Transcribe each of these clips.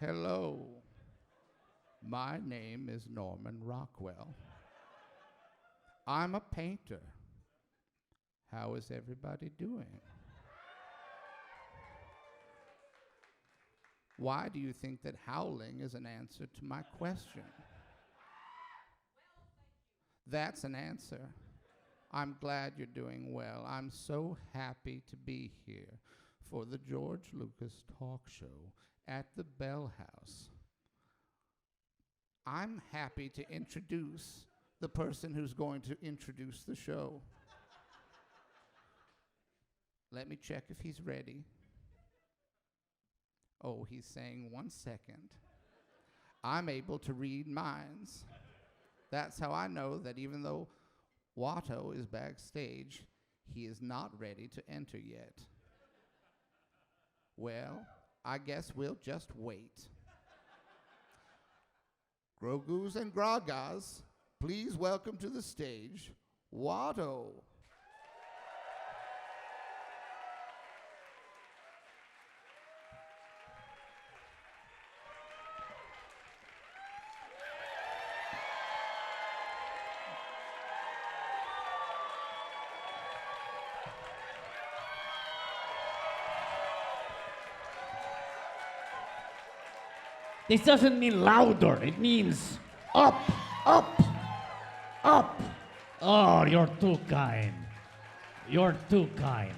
Hello, my name is Norman Rockwell. I'm a painter. How is everybody doing? Why do you think that howling is an answer to my question? That's an answer. I'm glad you're doing well. I'm so happy to be here for the George Lucas Talk Show at the Bell House. I'm happy to introduce the person who's going to introduce the show. Let me check if he's ready. Oh, he's saying 1 second. I'm able to read minds. That's how I know that even though Watto is backstage, he is not ready to enter yet. Well, I guess we'll just wait. Grogus and Gragas, please welcome to the stage, Watto. This doesn't mean louder. It means up, up, up. Oh, you're too kind. You're too kind.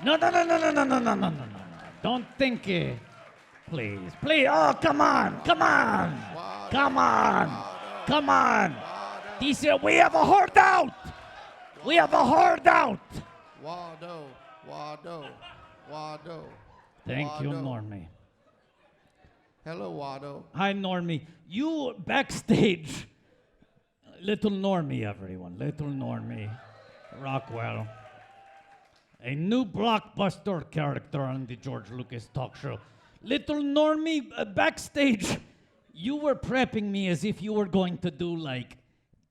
No, no, no, no, no, no, no, no, no, no, no. Don't think it. Please, please. Oh, come on, come on, come on, come on. We have a horde out. We have a horde out. Waldo, Waldo, Waldo. Thank you, Waldo. Normie. Hello, Waldo. Hi, Normie. You backstage. Little Normie, everyone. Little Normie. Rockwell. A new blockbuster character on the George Lucas Talk Show. Little Normie, backstage. You were prepping me as if you were going to do like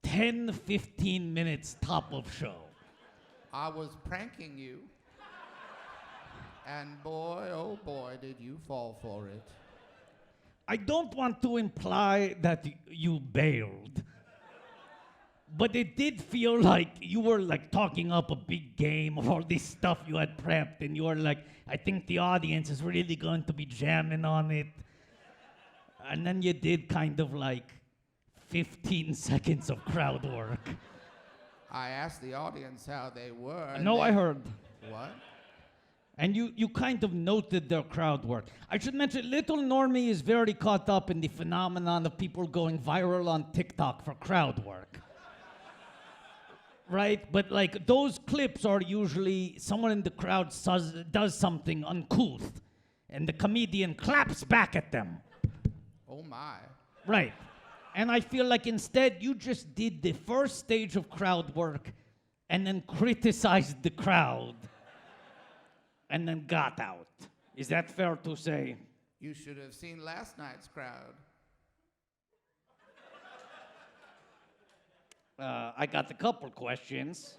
10, 15 minutes top of show. I was pranking you. And boy, oh boy, did you fall for it. I don't want to imply that you bailed, but it did feel like you were like talking up a big game of all this stuff you had prepped, and you were like, I think the audience is really going to be jamming on it. And then you did kind of like 15 seconds of crowd work. I asked the audience how they were. No, I heard. What? And you kind of noted their crowd work. I should mention, Little Normie is very caught up in the phenomenon of people going viral on TikTok for crowd work. Right? But like those clips are usually someone in the crowd does something uncouth, and the comedian claps back at them. Oh my. Right. And I feel like instead you just did the first stage of crowd work and then criticized the crowd and then got out. Is that fair to say? You should have seen last night's crowd. I got a couple questions.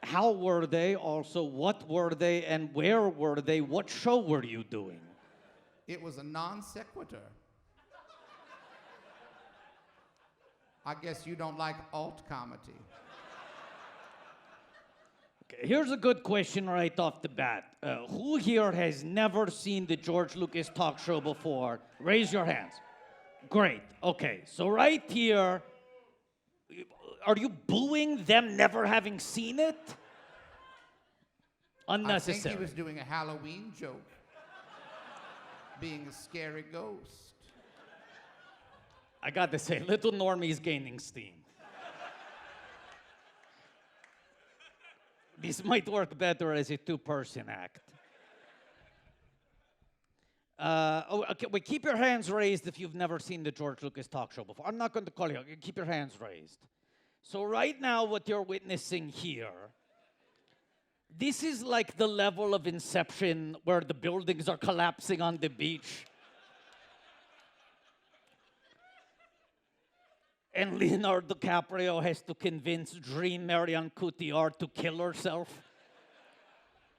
How were they? Also, what were they and where were they? What show were you doing? It was a non sequitur. I guess you don't like alt comedy. Okay, here's a good question right off the bat. Who here has never seen the George Lucas Talk Show before? Raise your hands. Great. Okay, so right here, are you booing them never having seen it? Unnecessary. I think he was doing a Halloween joke. Being a scary ghost. I got to say, Little Normie's gaining steam. This might work better as a two-person act. Okay, wait, keep your hands raised if you've never seen the George Lucas Talk Show before. I'm not going to call you. Keep your hands raised. So right now, what you're witnessing here, this is like the level of Inception where the buildings are collapsing on the beach. And Leonardo DiCaprio has to convince Dream Marion Cotillard to kill herself.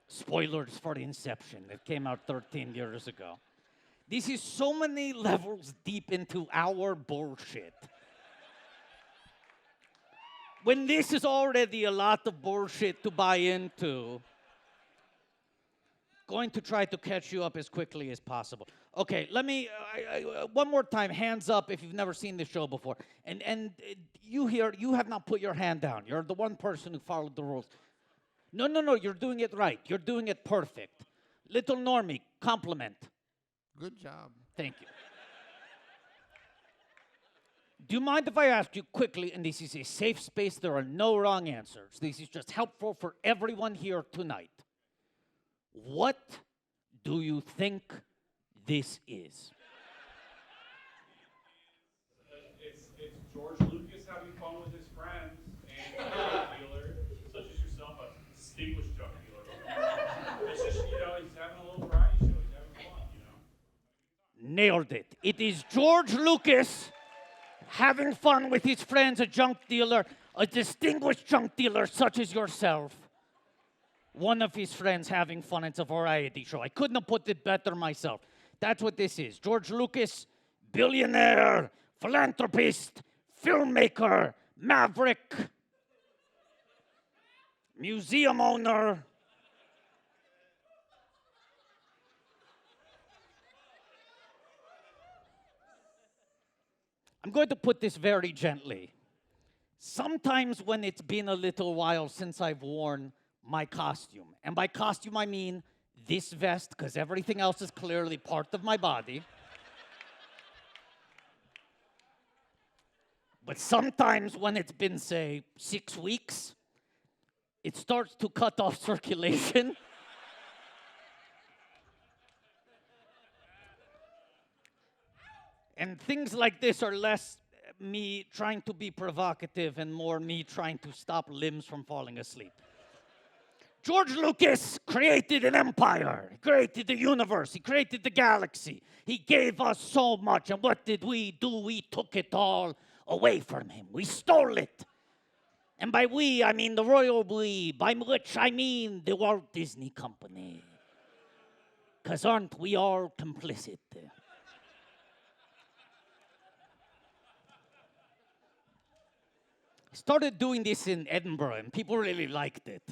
Spoilers for Inception. It came out 13 years ago. This is so many levels deep into our bullshit. When this is already a lot of bullshit to buy into, going to try to catch you up as quickly as possible. Okay, let me, one more time, hands up if you've never seen this show before. And you here, you have not put your hand down. You're the one person who followed the rules. No, you're doing it right. You're doing it perfect. Little Normie, compliment. Good job. Thank you. Do you mind if I ask you quickly, and this is a safe space, there are no wrong answers. This is just helpful for everyone here tonight. What do you think this is? It's George Lucas having fun with his friends and a drug dealer, such as yourself, a distinguished drug dealer. It's just, he's having a little variety show. He's having fun, Nailed it. It is George Lucas having fun with his friends, a junk dealer, a distinguished junk dealer such as yourself. One of his friends having fun. It's a variety show. I couldn't have put it better myself. That's what this is. George Lucas, billionaire, philanthropist, filmmaker, maverick, museum owner. I'm going to put this very gently. Sometimes when it's been a little while since I've worn my costume, and by costume I mean this vest, because everything else is clearly part of my body. But sometimes when it's been, say, 6 weeks, it starts to cut off circulation. And things like this are less me trying to be provocative and more me trying to stop limbs from falling asleep. George Lucas created an empire. He created the universe. He created the galaxy. He gave us so much. And what did we do? We took it all away from him. We stole it. And by we, I mean the royal we. By which I mean the Walt Disney Company. Because aren't we all complicit? I started doing this in Edinburgh, and people really liked it.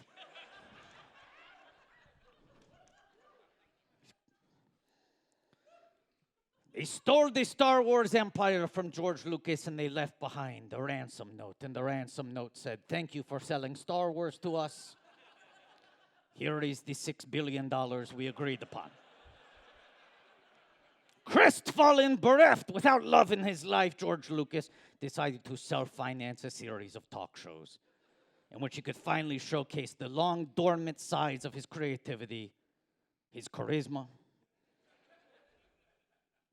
They stole the Star Wars empire from George Lucas, and they left behind a ransom note. And the ransom note said, "Thank you for selling Star Wars to us. Here is the $6 billion we agreed upon." Crestfallen, bereft, without love in his life, George Lucas decided to self-finance a series of talk shows in which he could finally showcase the long dormant sides of his creativity, his charisma,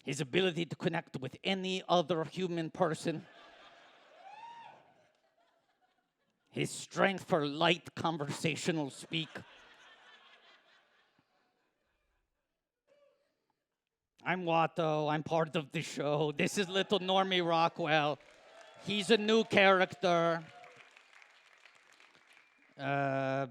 his ability to connect with any other human person, his strength for light conversational speak. I'm Watto. I'm part of the show. This is little Normie Rockwell. He's a new character.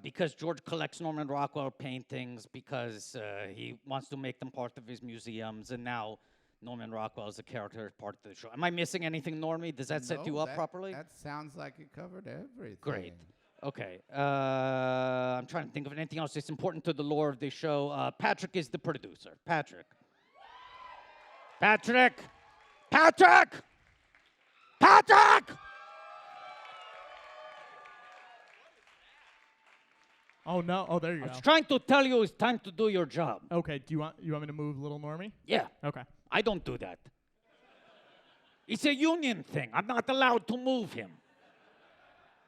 Because George collects Norman Rockwell paintings, because he wants to make them part of his museums, and now Norman Rockwell is a character part of the show. Am I missing anything, Normie? Does that set you up properly? That sounds like it covered everything. Great. Okay. I'm trying to think of anything else that's important to the lore of this show. Patrick is the producer. Patrick. Patrick! Patrick! Patrick! Oh no! Oh, there you I go. was trying to tell you it's time to do your job. Okay. Do you want me to move little Normie? Yeah. Okay. I don't do that. It's a union thing. I'm not allowed to move him.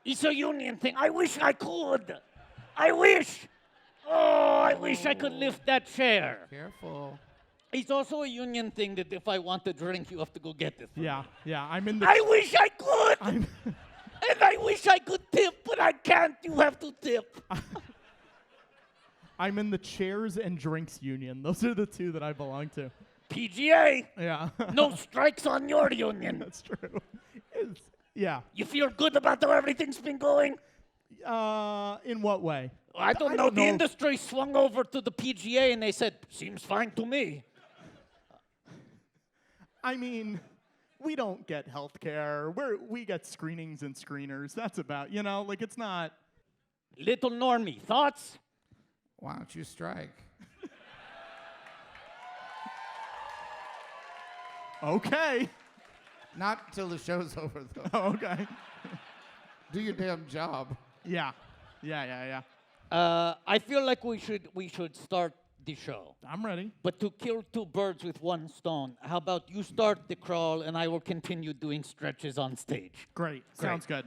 It's a union thing. I wish I could. I wish. Oh, I wish I could lift that chair. Careful. It's also a union thing that if I want a drink, you have to go get it. Yeah. I'm in the. I wish I could. I'm And I wish I could tip, but I can't. You have to tip. I'm in the chairs and drinks union. Those are the two that I belong to. PGA. Yeah. No strikes on your union. That's true. Yeah. You feel good about how everything's been going? In what way? I don't know. The industry swung over to the PGA and they said, "Seems fine to me." I mean, we don't get health care. We get screenings and screeners. That's about, like it's not. Little Normie, thoughts? Why don't you strike? Okay. Not till the show's over, though. Oh, okay. Do your damn job. Yeah. I feel like we should start the show. I'm ready. But to kill two birds with one stone, how about you start the crawl and I will continue doing stretches on stage? Great. Sounds good.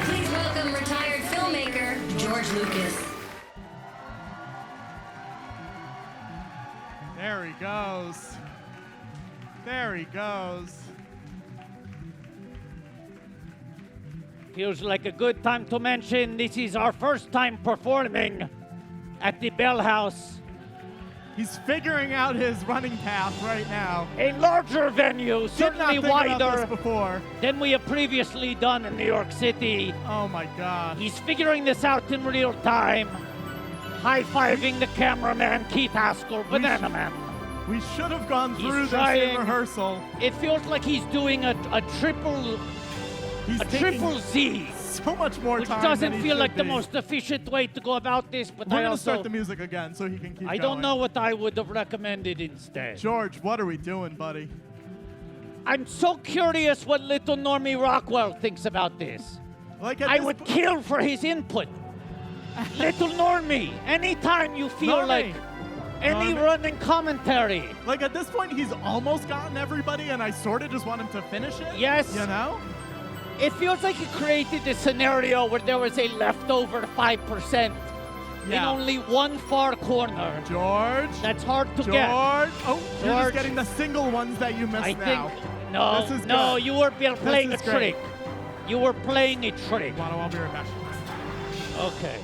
Please welcome retired filmmaker George Lucas. There he goes. There he goes. Feels like a good time to mention this is our first time performing at the Bell House, He's figuring out his running path right now. a larger venue, Did not certainly think about this wider before. than we have previously done in New York City. Oh my God. He's figuring this out in real time, high-fiving the cameraman, Keith Haskell, Banana Man. We should have gone He's through this trying. in rehearsal. It feels like he's doing a triple He's a taking triple Z, so much more which time doesn't than he feel should like the be. most efficient way to go about this, but We're I gonna also start the music again so he can keep I going. don't know what I would have recommended instead. George, what are we doing, buddy? I'm so curious what little Normie Rockwell thinks about this. Like at I this would po- kill for his input. Little Normie, anytime you feel Normie. like any Normie. running commentary. Like at this point, he's almost gotten everybody, and I sort of just want him to finish it. Yes. You know? It feels like he created a scenario where there was a leftover 5% in Yeah. only one far corner. George. That's hard to George. get. Oh, you're George. just getting the single ones that you missed I now. think no, This is no, good. you were playing a is great. trick. You were playing a trick. I'll be right back. Okay.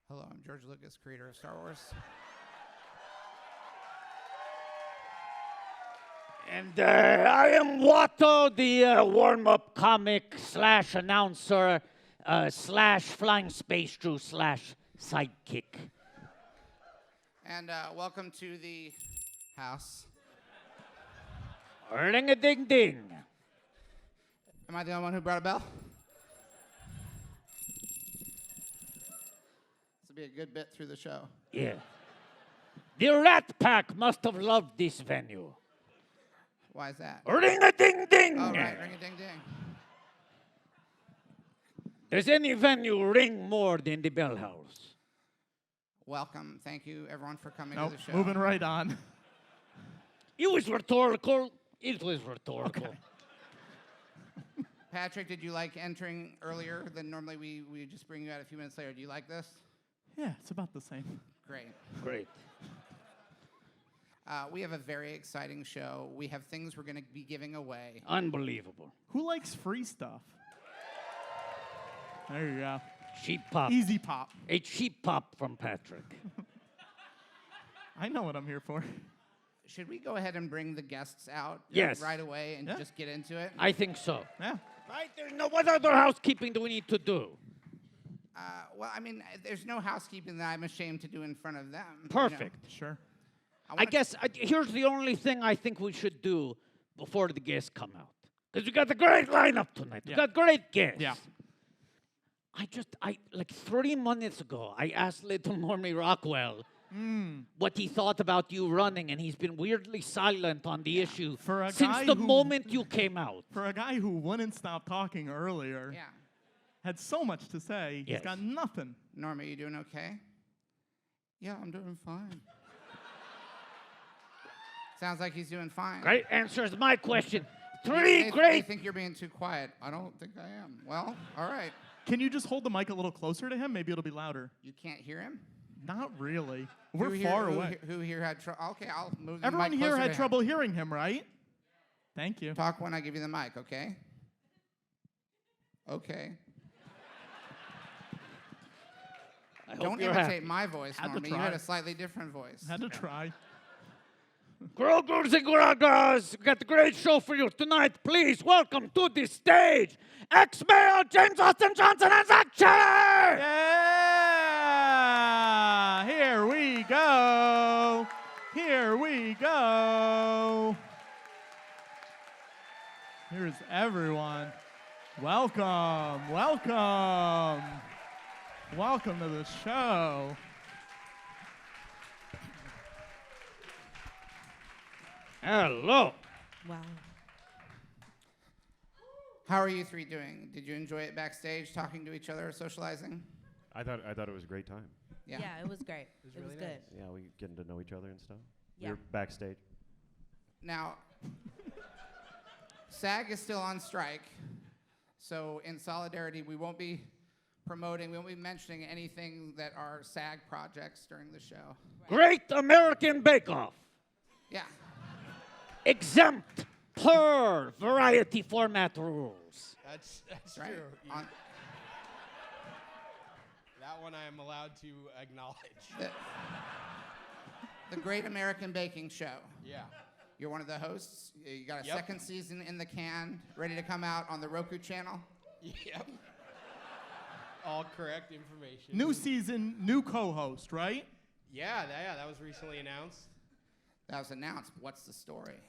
Hello, I'm George Lucas, creator of Star Wars. And I am Watto, the warm-up comic slash announcer slash flying space crew slash sidekick. And welcome to the house. Ring-a-ding-ding. Am I the only one who brought a bell? This will be a good bit through the show. Yeah. The Rat Pack must have loved this venue. Why is that? Ring-a-ding-ding. Oh, right, ring-a-ding-ding. Does any venue ring more than the Bell House? Welcome. Thank you, everyone, for coming Nope, to the show. moving right on. It was rhetorical. It was rhetorical. Okay. Patrick, did you like entering earlier than normally we just bring you out a few minutes later? Do you like this? Yeah, it's about the same. Great. Great. We have a very exciting show. We have things we're going to be giving away. Unbelievable. Who likes free stuff? There you go. Cheap pop. Easy pop. A cheap pop from Patrick. I know what I'm here for. Should we go ahead and bring the guests out Yes. right away and Yeah. just get into it? I think so. Yeah. Right? There's no what other housekeeping do we need to do? Well, I mean, there's no housekeeping that I'm ashamed to do in front of them. you know. Perfect. Sure. I wanna- guess here's the only thing I think we should do before the guests come out. Because we got a great lineup tonight. We Yeah. got great guests. Yeah. I like 30 minutes ago, I asked little Normie Rockwell what he thought about you running, and he's been weirdly silent on the issue For a since guy the who- moment you came out. For a guy who wouldn't stop talking earlier, Yeah. had so much to say, Yes. he's got nothing. Norma, you doing okay? Yeah, I'm doing fine. Sounds like he's doing fine. Great answers my question. They- Three they great. think you're being too quiet. I don't think I am. Well, all right. Can you just hold the mic a little closer to him? Maybe it'll be louder. You can't hear him? Not really. We're Who here- far who away. he- Who here had trouble? Okay, I'll move the Everyone mic here closer had to him. trouble hearing him, right? Thank you. Talk when I give you the mic, okay? Okay. I hope Don't you're imitate happy. my voice, Had to Norma. You had try. a slightly different voice. Had to try. Grogers and Gragas, we got a great show for you tonight. Please welcome to the stage ex-mayor James Austin Johnson and Zach Cheller. Yeah! Here we go. Here we go. Here's everyone. Welcome. Welcome. Welcome to the show. Hello. Wow. How are you three doing? Did you enjoy it backstage, talking to each other, socializing? I thought it was a great time. Yeah. Yeah, it was great. It was good. Yeah, we getting to know each other and stuff. Yeah. We were backstage. Now, SAG is still on strike, so in solidarity, we won't be mentioning anything that are SAG projects during the show. Great American Bake Off. Yeah. Exempt per variety format rules. That's Right. true. On- That one I am allowed to acknowledge. the Great American Baking Show. Yeah. You're one of the hosts. You got a Yep. second season in the can, ready to come out on the Roku channel. Yep. All correct information. New season, new co-host, right? Yeah, that was recently announced. That was announced. What's the story?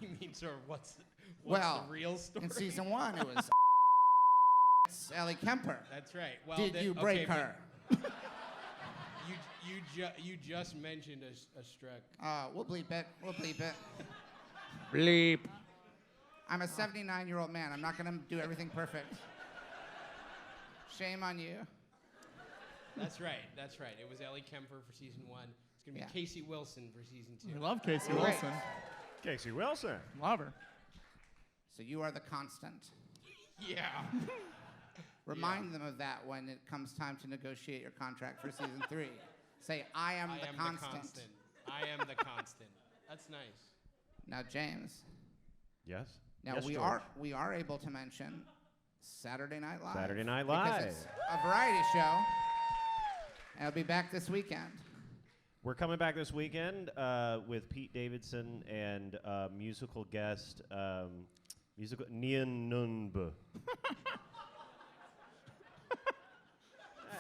You mean sort of what's Well, the real story? in season 1, it was Ellie Kemper. That's right. Well, Did you break okay, her? but You just mentioned a struck. We'll bleep it. We'll bleep it. Bleep. I'm a 79-year-old man. I'm not going to do everything perfect. Shame on you. That's right. That's right. It was Ellie Kemper for season 1. It's gonna be Yeah. Casey Wilson for season 2. We love Casey Great. Wilson. Casey Wilson. Love her. So you are the constant. Yeah. Remind them of that when it comes time to negotiate your contract for season 3. Say, I am the constant. I am the constant. That's nice. Now, James. Yes. Now Yes, we George. are able to mention Saturday Night Live. Saturday Night because Live. it's a variety show. And it'll be back this weekend. We're coming back this weekend with Pete Davidson and musical guest, Nian Nunbu.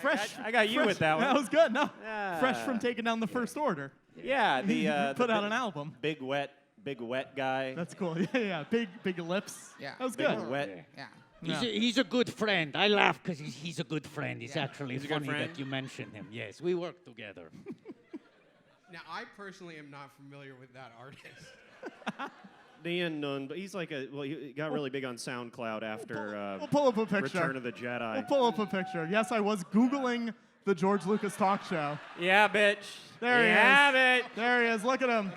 Fresh. I got you fresh- with that one. That was good. No. Yeah. Fresh from taking down the first order. Yeah, He the put the out big- an album. Big wet guy. That's cool. Yeah. Big lips. Yeah. That was Big good. wet. Yeah. Yeah. He's a good friend. I laugh because he's a good friend. It's Yeah. actually He's a good funny friend? that you mentioned him. Yes, we work together. Now, I personally am not familiar with that artist. Nian Nunbu. He's like he got really big on SoundCloud after We'll pull up a picture. Return of the Jedi. We'll pull up a picture. Yes, I was Googling the George Lucas talk show. Yeah, bitch. There he yeah, is. bitch. There he is. Look at him.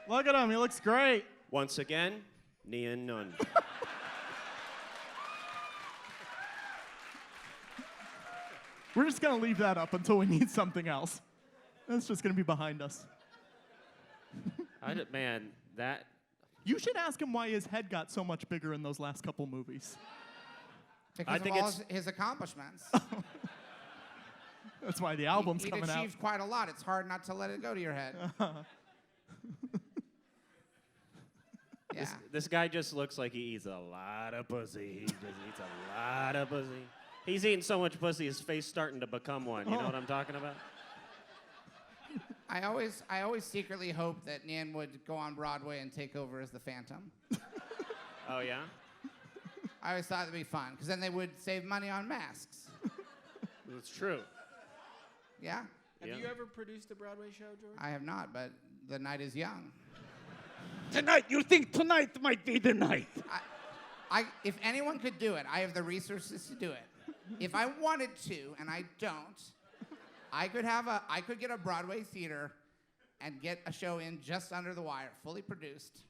Look at him. He looks great. Once again, Nian Nunbu. We're just going to leave that up until we need something else. That's just going to be behind us. Man, that. You should ask him why his head got so much bigger in those last couple movies. Because think of all it's- his accomplishments. That's why the album's He'd coming out. achieved quite a lot. It's hard not to let it go to your head. Yeah. This guy just looks like he eats a lot of pussy. He just eats a lot of pussy. He's eating so much pussy, his face starting to become one. You know what I'm talking about? I always secretly hope that Nyan would go on Broadway and take over as the Phantom. Oh, yeah? I always thought it'd be fun, because then they would save money on masks. That's true. Yeah? Have you ever produced a Broadway show, George? I have not, but the night is young. Tonight, you think tonight might be the night? If anyone could do it, I have the resources to do it. If I wanted to, and I don't, I could get a Broadway theater and get a show in just under the wire, fully produced.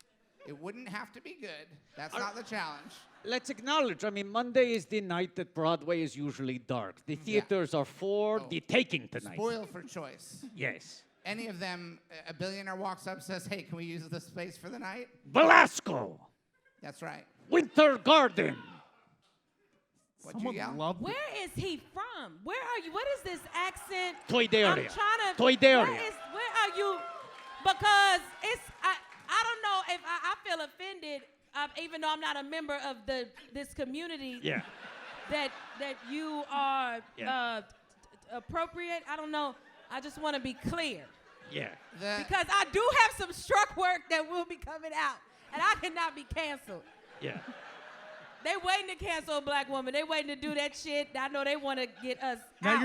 It wouldn't have to be good. That's not the challenge. Let's acknowledge, Monday is the night that Broadway is usually dark. The theaters are for the taking tonight. Spoil for choice. Yes. Any of them, a billionaire walks up, says, "Hey, can we use this space for the night?" Velasco, That's right. Winter Garden. What'd you yell? Loved it. Where is he from? Where are you? What is this accent? Toydaria. I'm trying to. Toydaria. Where are you? Because I don't know if I feel offended, even though I'm not a member of this community. Yeah. That you are Yeah. appropriate. I don't know. I just want to be clear. Yeah. Because I do have some struck work that will be coming out, and I cannot be canceled. Yeah. They waiting to cancel a black woman. They waiting to do that shit. I know they want to get us Now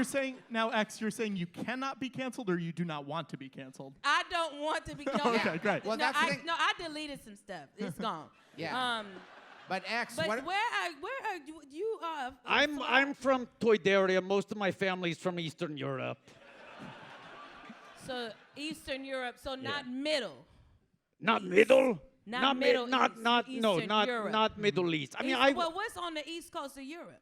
out. X, you're saying you cannot be canceled or you do not want to be canceled? I don't want to be. No, Okay, great. Well, no, that's the thing. I deleted some stuff. It's gone. Yeah. But X, But what? where are you? I'm from Toydaria. Most of my family's from Eastern Europe. So Eastern Europe. So not middle. Not middle. Not Middle Not East, not no Eastern not Europe. not Middle East. I mean, Well, what's on the east coast of Europe?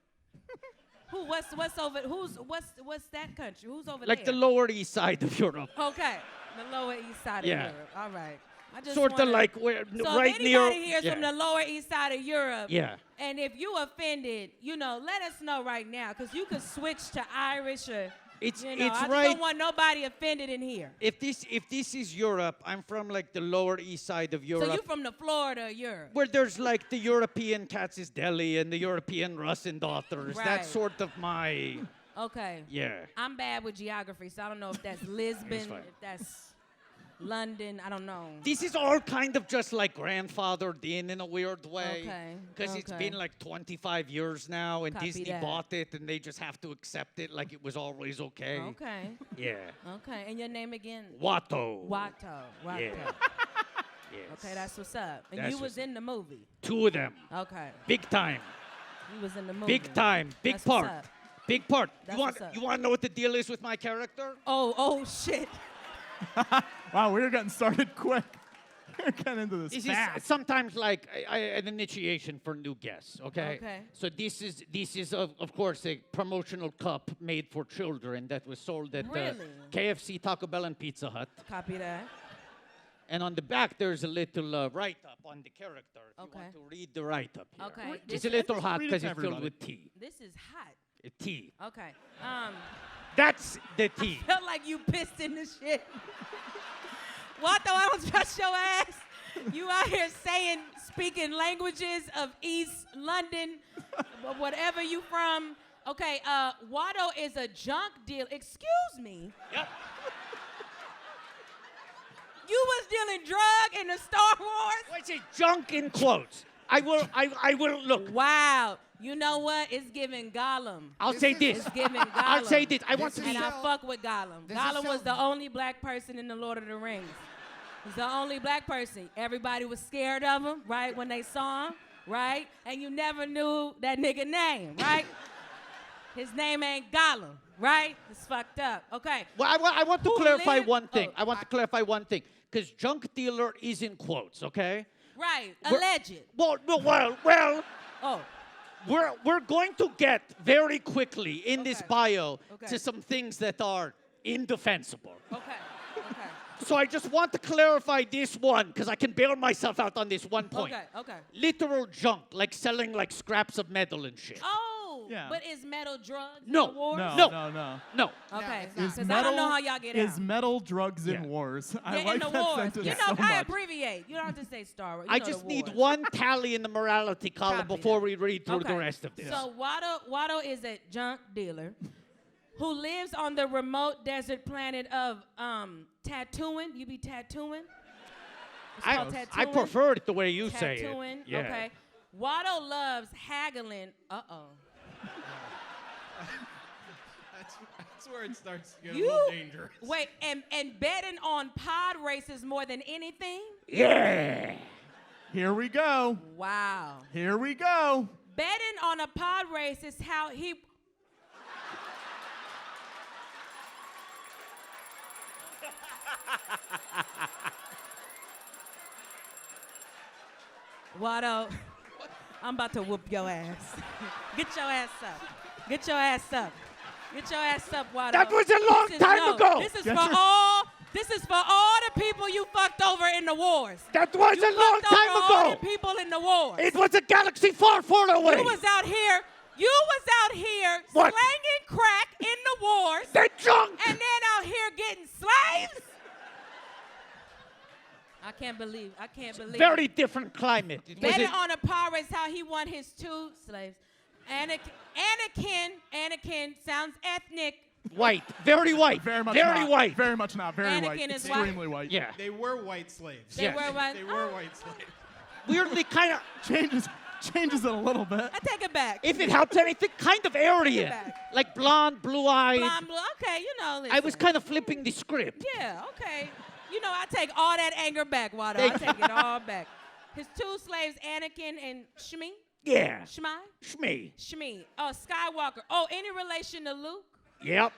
What's over? What's that country? Who's over like the there? Lower East Side of Europe. Okay, the Lower East Side Yeah. of Europe. All right. I just Sort of wanna- like where So right if near. anybody here is from the Lower East Side of Europe, Yeah. and if you offended, let us know right now, because you could switch to Irish or. It's I it's just right. don't want nobody offended in here. If this is Europe, I'm from like the Lower East Side of Europe. So you from the Florida of Europe. where there's like the European Katz's Deli and the European Russian Daughters. Right. That's sort of my Okay. yeah. I'm bad with geography, so I don't know if that's Lisbon, fine. if that's London. I don't know. This is all kind of just like grandfathered in a weird way. Okay, Because it's okay. been like 25 years now, and Copy Disney that. bought it, and they just have to accept it like it was always okay. Okay. Yeah. Okay. And your name again? Watto. Watto. Watto. Yeah. Yes. Okay, that's what's up. And That's you was what's in the movie. 2 of them. Okay. Big time. You was in the movie. Big time. Big That's what's part. up. Big part. That's You want what's up. you want to know what the deal is with my character? Oh shit. Wow, we're getting started quick. We're getting into this This fast. is sometimes like an initiation for new guests, okay? Okay. So this is of course a promotional cup made for children that was sold at Really? KFC, Taco Bell, and Pizza Hut. Copy that. And on the back there's a little write-up on the character. If you Okay. want to read the write-up here. Okay. It's a little hot read it because to it's filled everybody. with tea. This is hot. Tea. Okay. That's the tea. Felt like you pissed in the shit. What though? I don't trust your ass. You out here speaking languages of East London, whatever you from. Okay, Watto is a junk deal. Excuse me. Yep. You was dealing drug in the Star Wars? What's it? Junk in quotes. I will look. Wow. You know what? It's giving Gollum. I'll say this. It's giving Gollum. I'll say this. I want to This be. is And I fuck with Gollum. This is Gollum was so- the only black person in the Lord of the Rings. He's the only black person. Everybody was scared of him, right, when they saw him, right? And you never knew that nigga name, right? His name ain't Gollum, right? It's fucked up. Okay. Well, I want to Who clarify lived- one thing. oh, I want to clarify one thing. Because junk dealer is in quotes, okay? Right. We're- Alleged. Well, Oh. we're going to get very quickly in this Okay. bio Okay. to some things that are indefensible. Okay. Okay. So I just want to clarify this one, because I can bail myself out on this one point. Okay. Okay. Literal junk, like selling like scraps of metal and shit. Oh. Yeah. But is metal drugs No. in the wars? No, No. no, no. No. Okay. it's not. Because I don't know how y'all get is out. metal drugs Yeah. in wars. I Yeah, like in the that wars. sentence You know, so I much. abbreviate. You don't have to say Star Wars. You I know just the need wars. one tally in the morality column Copy before that. we read through the Okay. rest of this. So Watto is a junk dealer who lives on the remote desert planet of tattooing. You be tattooing? It's called I tattooing. prefer it the way you say it. Tattooing. Yeah. Okay. Watto loves haggling. Uh-oh. That's where it starts to get a You little dangerous. wait, and betting on pod races more than anything? Yeah. Here we go. Wow. Here we go. Betting on a pod race is how he. Watto, I'm about to whoop your ass. Get your ass up. Get your ass up. Get your ass up, Watto. That was a long time ago. This is Get for your- all. This is for all the people you fucked over in the wars. That was You a long fucked over time all ago. the people in the wars. It was a galaxy far, far away. You was out here. You was out here What? slanging crack in the wars, That junk. and then out here getting slaves. I can't believe. Very different climate. It was Betting a- on a pirate's how he won his 2 slaves. Anakin sounds ethnic. white. Very white. Very much Very not. white. Very much not. Very Anakin white. is Extremely white. Yeah. They were white slaves. They Yes. were white. They were Oh, white slaves. Weirdly kind of, Changes it a little bit. I take it back. if it helps anything, kind of Aryan. back. Like blonde, blue-eyed. Blonde, blue. Okay, you know. I was listen. kind of flipping the script. Yeah, okay. You know, I take all that anger back, Watto. Thank I take it all back. His 2 slaves, Anakin and Shmi? Yeah. Shmai? Shmee. Shmi. Oh, Skywalker. Oh, any relation to Luke? Yep.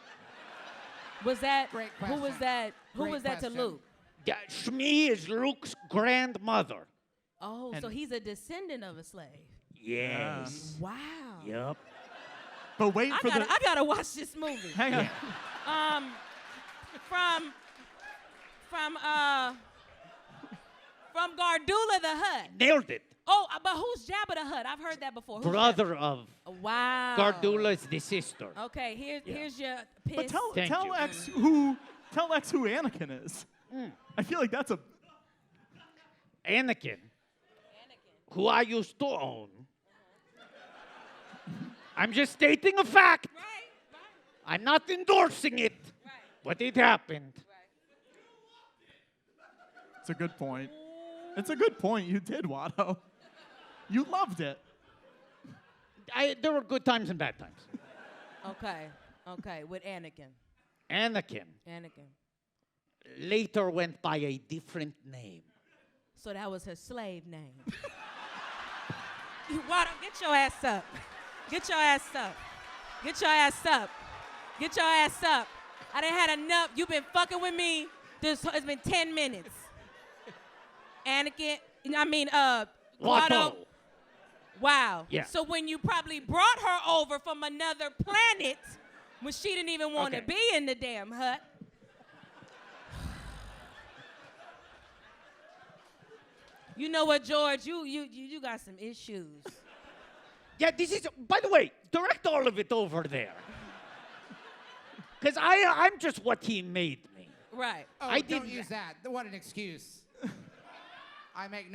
Was that? Great Who was question. that? Who Great was that to question. Luke? Yeah, Shmee is Luke's grandmother. Oh, so he's a descendant of a slave. Yes. Wow. Yep. But wait I for the. gotta watch this movie. Hang on. From Gardula the Hutt. Nailed it. Oh, but who's Jabba the Hutt? I've heard that before. Who's Brother of Jabba? Wow. Gardula is the sister. Okay, here's your piss. But tell Thank you. X who Anakin is. I feel like that's a. Anakin, who I used to own. I'm just stating a fact. Right, right, I'm not endorsing it, right, but it happened. right. It's a good point. It's a good point. You did, Watto. You loved it. There were good times and bad times. Okay, with Anakin. Anakin later went by a different name. So that was her slave name. Watto, get your ass up. Get your ass up. Get your ass up. Get your ass up. I done had enough. You've been fucking with me. It's been 10 minutes. Anakin, Watto. Watto. Wow. Yeah. So when you probably brought her over from another planet, when she didn't even want to Okay. be in the damn hut. You know what, George? You got some issues. Yeah, this is, by the way, direct all of it over there. Because I'm just what he made me. Right. Oh, I don't didn't- use that. What an excuse. I make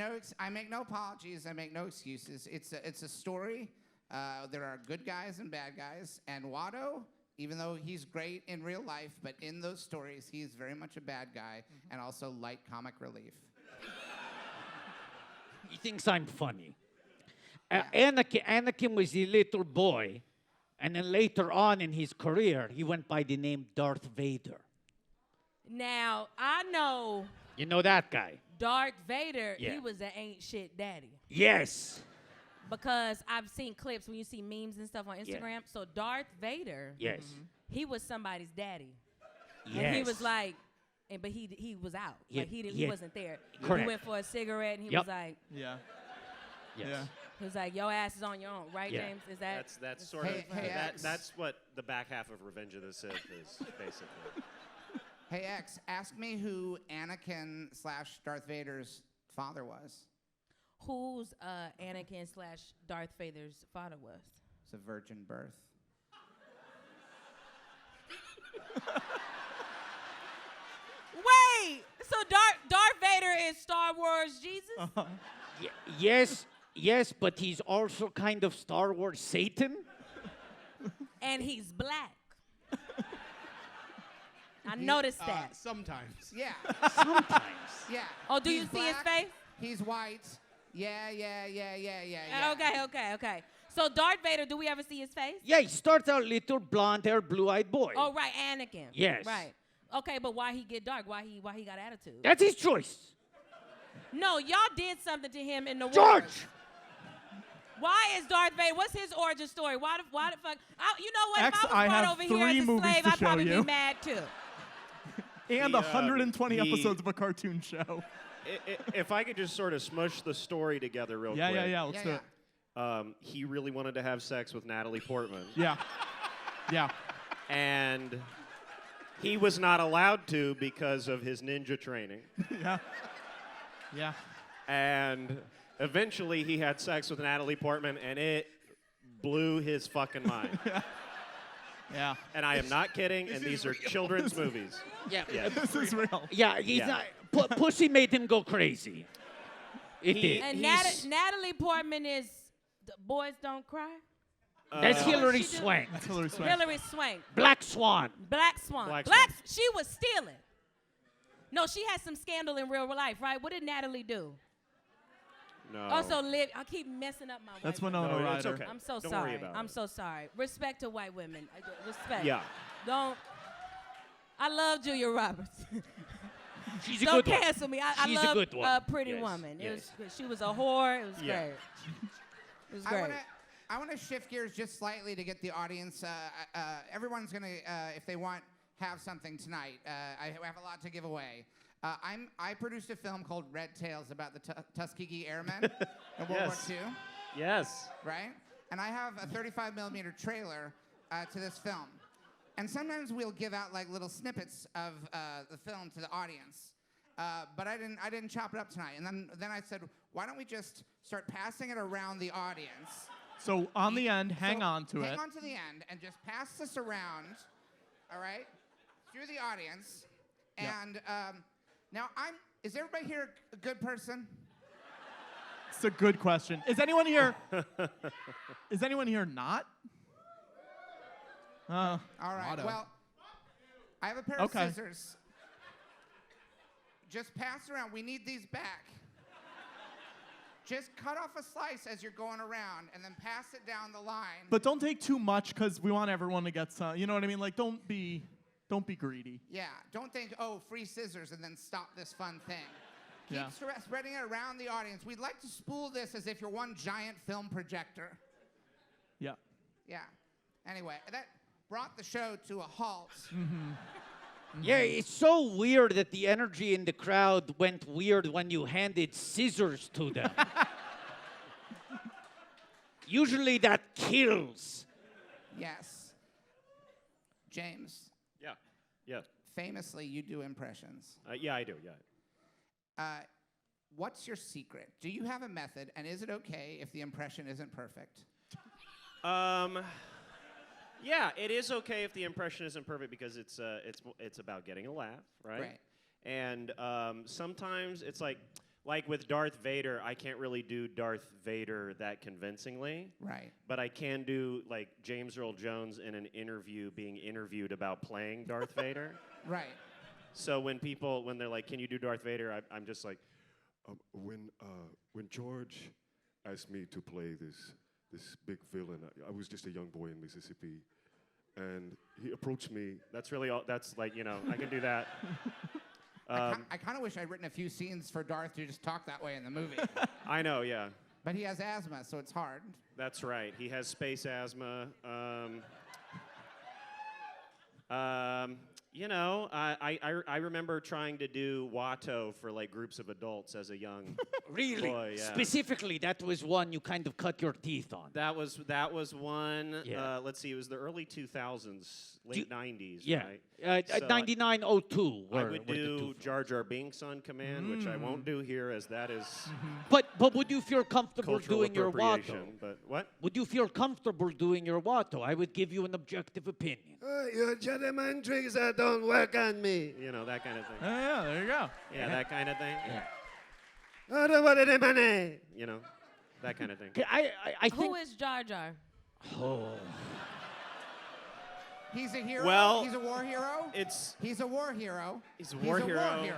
no apologies. I make no excuses. It's a story. There are good guys and bad guys. And Watto, even though he's great in real life, but in those stories, he's very much a bad guy and also light comic relief. He thinks I'm funny. Anakin was a little boy, and then later on in his career, he went by the name Darth Vader. Now, I know You know that guy? Darth Vader, Yeah. he was an ain't shit daddy. Yes. Because I've seen clips when you see memes and stuff on Instagram. So Darth Vader, Yes. he was somebody's daddy. Yes. And he was like, but he was out. Yeah, Like he yeah. wasn't there. Correct. He went for a cigarette and he Yep. was like, Yeah. Yes. Yeah. he was like, your ass is on your own, right, Yeah. James? Is that That's sort Hey, of hey, that, X. that's what the back half of Revenge of the Sith is basically. Hey, X, ask me who Anakin / Darth Vader's father was. Who's Anakin / Darth Vader's father was? It's a virgin birth. Wait, so Darth Vader is Star Wars Jesus? Yes, but he's also kind of Star Wars Satan. And he's black. I noticed that. Sometimes. Yeah. Sometimes. Yeah. Oh, do He's you see his black, face? He's white. Yeah. Okay. So Darth Vader, do we ever see his face? Yeah, he starts out little blonde-haired, blue-eyed boy. Oh, right, Anakin. Yes. Right. Okay, but why he get dark? Why he got attitude? That's his choice. No, y'all did something to him in the George! wars. Why is Darth Vader? What's his origin story? Why the fuck? You know what? X, if I was I brought have over here as 3 a movies slave, to I'd show probably you. be mad too. And 120 episodes of a cartoon show. If I could just sort of smush the story together real quick. Yeah. Let's do it. He really wanted to have sex with Natalie Portman. Yeah. And he was not allowed to because of his ninja training. Yeah. And eventually he had sex with Natalie Portman, and it blew his fucking mind. Yeah. And I am not kidding, and these are children's movies. Yeah. This is real. Yeah, he's not. Pussy made him go crazy. It did. And Natalie Portman is the Boys Don't Cry. That's Hilary Swank. That's Hilary Swank. Hilary Swank. Black Swan. Black Swan. Black Swan. She was stealing. No, she had some scandal in real life, right? What did Natalie do? No. Also, I keep messing up my. That's white Winona women. Ryder. It's okay. I'm so Don't sorry. worry about I'm it. so sorry. Respect to white women. Respect. Yeah. Don't. I love Julia Roberts. She's a Don't good one. cancel me. I She's a love good one. Pretty Yes, Woman. It yes. was. She was a whore. It was Yeah. great. It was great. I want to shift gears just slightly to get the audience. Everyone's gonna, if they want, have something tonight. I have a lot to give away. I produced a film called Red Tails about the Tuskegee Airmen in World War II, Yes. right? And I have a 35mm trailer to this film. And sometimes we'll give out like little snippets of the film to the audience. But I didn't chop it up tonight. And then I said, why don't we just start passing it around the audience? So on the end, hang on to it. Hang on to the end and just pass this around, all right, through the audience. And now is everybody here a good person? It's a good question. Is anyone here? Is anyone here not? All right. Motto. Well, I have a pair Okay. of scissors. Just pass around. We need these back. Just cut off a slice as you're going around, and then pass it down the line. But don't take too much because we want everyone to get some. You know what I mean? Like, don't be greedy. Yeah. Don't think, oh, free scissors, and then stop this fun thing. Keep Yeah. spreading it around the audience. We'd like to spool this as if you're one giant film projector. Yeah. Yeah. Anyway, that brought the show to a halt. Yeah, it's so weird that the energy in the crowd went weird when you handed scissors to them. Usually that kills. Yes. James, Yeah. famously, you do impressions. Yeah, I do. Yeah. What's your secret? Do you have a method, and is it okay if the impression isn't perfect? Yeah, it is okay if the impression isn't perfect because it's about getting a laugh, right? Right. And sometimes it's like with Darth Vader, I can't really do Darth Vader that convincingly. Right. But I can do like James Earl Jones in an interview being interviewed about playing Darth Vader. Right. So when they're like, "Can you do Darth Vader?" I'm just like, When George asked me to play this big villain, I was just a young boy in Mississippi, and he approached me. that's really all. That's like, I can do that. I kind of wish I'd written a few scenes for Darth to just talk that way in the movie. I know, yeah. But he has asthma, so it's hard. That's right. He has space asthma. You know, I remember trying to do Watto for like groups of adults as a young Really? boy. Yeah. Specifically, that was one you kind of cut your teeth on. That was one. Yeah. Let's see, it was the early 2000s, late 90s. Yeah. Right? So 9902. I would do Jar Jar Binks on command, which I won't do here, as that is But would you feel comfortable cultural doing your Watto? appropriation. But what? Would you feel comfortable doing your Watto? I would give you an objective opinion. Your gentleman tricks that don't work on me. You know, that kind of thing. Yeah, there you go. Yeah, that kind of thing. Yeah. You know, that kind of thing. I think. Who is Jar Jar? Oh. He's a hero. Well, he's a war hero. He's a war hero. He's a war hero.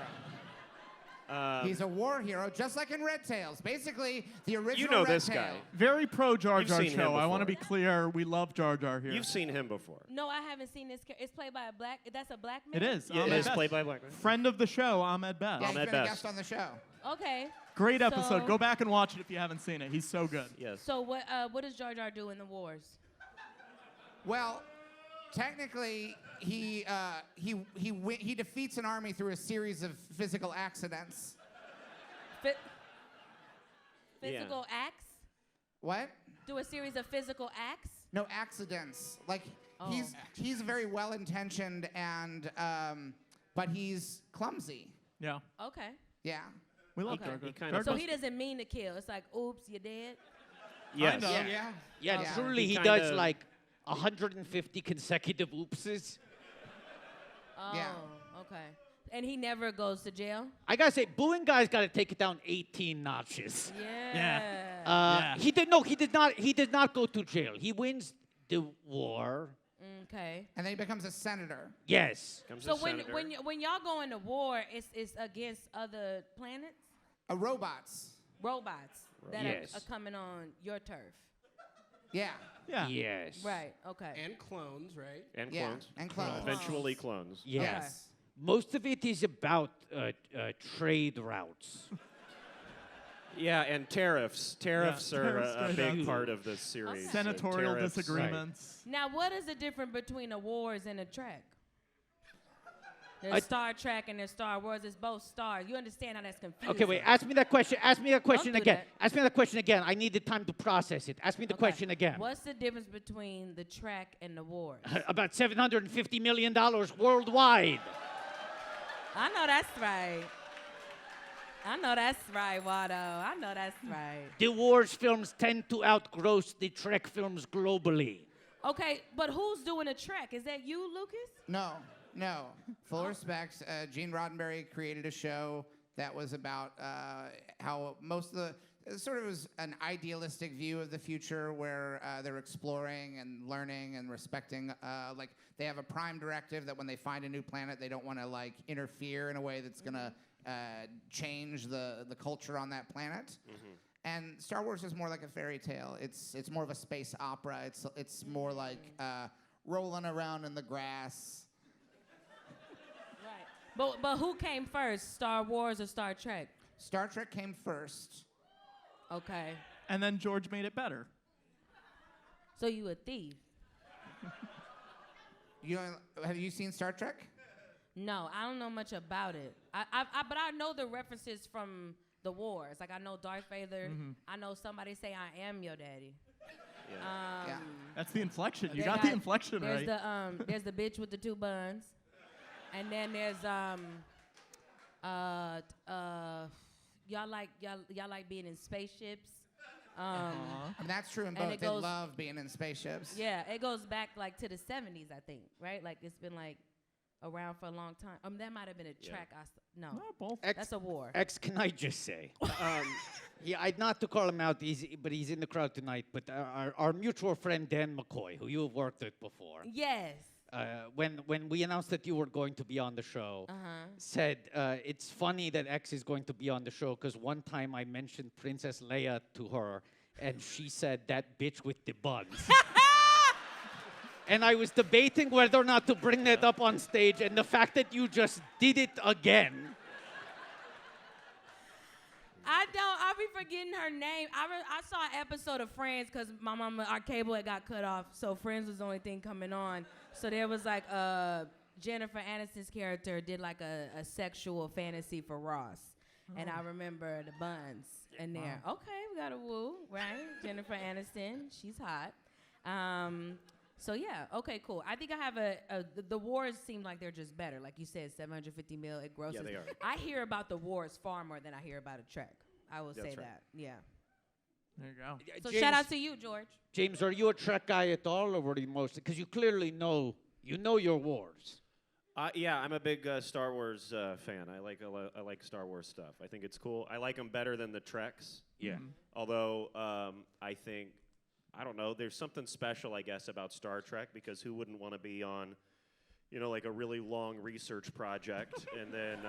He's a war hero, just like in Red Tails. Basically, the original You know Red this Tail. guy. Very pro Jar You've Jar seen him show. I want to before. be clear. We love Jar Jar here. You've seen him before. No, I haven't seen this. It's played by a black. That's a black man. It is. Yeah, Ahmed it is Best. played by Black. Right? Friend of the show, Ahmed Best. Yeah, he's Ahmed been a Best. guest on the show. Okay. Great episode. So- Go back and watch it if you haven't seen it. He's so good. Yes. So what does Jar Jar do in the wars? Well, technically, he defeats an army through a series of physical accidents. Physical acts? What? Do a series of physical acts? No, accidents. Like Oh. he's very well intentioned and but he's clumsy. Yeah. Okay. Yeah. We love Okay. Jar Jar. He kinda- Jar So Jar's- he doesn't mean to kill. It's like, oops, you're dead. Yes. Kinda. Yeah. Yeah, Yeah. truly, He he does kinda- like 150 consecutive oopses. Oh, Yeah. okay. And he never goes to jail? I gotta say, booing guy's gotta take it down 18 notches. Yeah. Yeah. He did not go to jail. He wins the war. Okay. And then he becomes a senator. Yes. Comes So a when senator. when y'all go into war, it's against other planets, Robots. robots that Yes. are coming on your turf. Yeah. Yeah. Yes. Right. Okay. And clones, right? And Yeah. clones. And clones. Eventually clones. Yes. Most of it is about trade routes. Yeah, and tariffs. Tariffs are tariffs a straight big up. part of this series. Senatorial Tariffs. disagreements. Now, what is the difference between a wars and a trek? There's Star Trek and there's Star Wars. It's both stars. You understand how that's confusing? Okay, wait. Ask me that question. Ask me that question do again. that. Ask me that question again. I needed time to process it. Ask me the Okay. question again. What's the difference between the trek and the wars? About $750 million worldwide. I know that's right. I know that's right, Watto. I know that's right. The wars films tend to outgross the Trek films globally. Okay, but who's doing a trek? Is that you, Lucas? No. Full respect. Gene Roddenberry created a show that was about how most of the it sort of was an idealistic view of the future where they're exploring and learning and respecting. Like they have a prime directive that when they find a new planet, they don't want to like interfere in a way that's gonna change the culture on that planet. Mm-hmm. And Star Wars is more like a fairy tale. It's more of a space opera. It's more like rolling around in the grass. Right. But who came first, Star Wars or Star Trek? Star Trek came first. Okay. And then George made it better. So you a thief? Have you seen Star Trek? No, I don't know much about it. But I know the references from the wars. Like I know Darth Vader. I know somebody say I am your daddy. Yeah. That's the inflection. You They got the inflection there's right. There's the bitch with the two buns, and then there's y'all like being in spaceships. And that's true in And both. it They goes- love being in spaceships. Yeah, it goes back like to the 70s, I think, right? Like it's been like around for a long time. That might have been a track. No, Both. that's a war. X, can I just say? Yeah, I'd not to call him out, but he's in the crowd tonight. But our mutual friend Dan McCoy, who you have worked with before, Yes. when we announced that you were going to be on the show, said it's funny that X is going to be on the show because one time I mentioned Princess Leia to her, and she said that bitch with the buns. And I was debating whether or not to bring that up on stage, and the fact that you just did it again. I'll be forgetting her name. I saw an episode of Friends because our cable had got cut off, so Friends was the only thing coming on. So there was like Jennifer Aniston's character did like a sexual fantasy for Ross. And I remember the buns in there. Okay, we got a woo, right? Jennifer Aniston, she's hot. So yeah, okay, cool. I think I have the wars seem like they're just better. Like you said, 750 mil, it grosses. Yeah, they are. I hear about the wars far more than I hear about a Trek. I will say That's right. that, yeah. There you go. So shout out to you, George. James, are you a Trek guy at all, or were you mostly? Because you clearly know your wars. Yeah, I'm a big Star Wars fan. I like Star Wars stuff. I think it's cool. I like them better than the Treks. Yeah. Although I think, I don't know, there's something special, I guess, about Star Trek, because who wouldn't want to be on, like a really long research project and then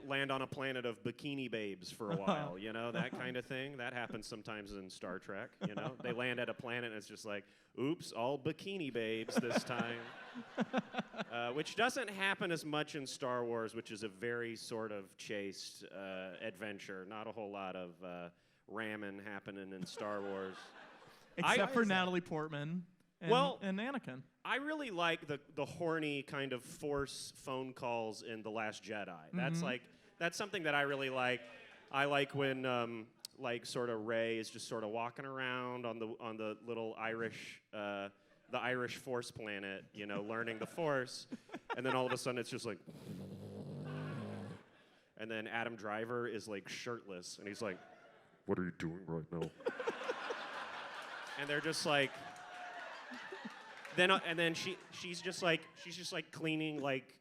land on a planet of bikini babes for a while, that kind of thing. That happens sometimes in Star Trek, They land at a planet and it's just like, oops, all bikini babes this time. Which doesn't happen as much in Star Wars, which is a very sort of chaste adventure. Not a whole lot of ramming happening in Star Wars. Except for Natalie Portman and Anakin. I really like the horny kind of Force phone calls in The Last Jedi. That's something that I really like. I like when sort of Rey is just sort of walking around on the little Irish Force planet, learning the Force, and then all of a sudden it's just like, and then Adam Driver is like shirtless, and he's like, What are you doing right now? and they're just like, then she's just like cleaning like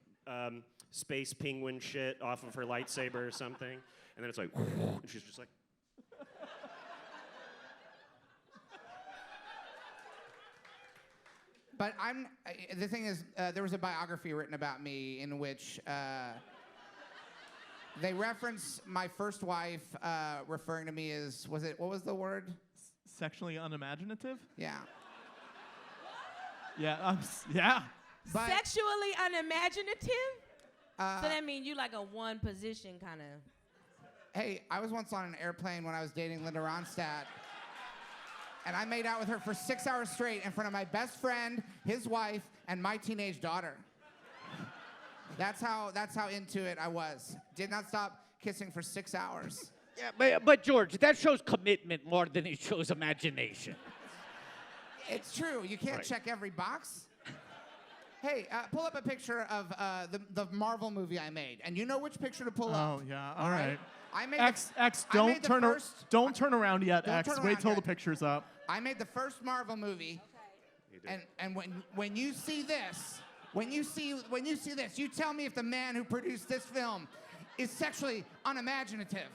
space penguin shit off of her lightsaber or something, and then it's like, and she's just like. But the thing is, there was a biography written about me in which they reference my first wife referring to me as, what was the word? Sexually unimaginative? Yeah. Yeah, yeah. But, Sexually unimaginative? So that means you like a one position kind of. Hey, I was once on an airplane when I was dating Linda Ronstadt. And I made out with her for 6 hours straight in front of my best friend, his wife, and my teenage daughter. That's how into it I was. Did not stop kissing for 6 hours. Yeah, but George, that shows commitment more than it shows imagination. It's true. You can't check every box. Hey, pull up a picture of the Marvel movie I made, and you know which picture to pull up. Oh yeah. All right. I made X, don't turn around yet. X, wait till the picture's up. I made the first Marvel movie, and when you see this, when you see this, you tell me if the man who produced this film is sexually unimaginative.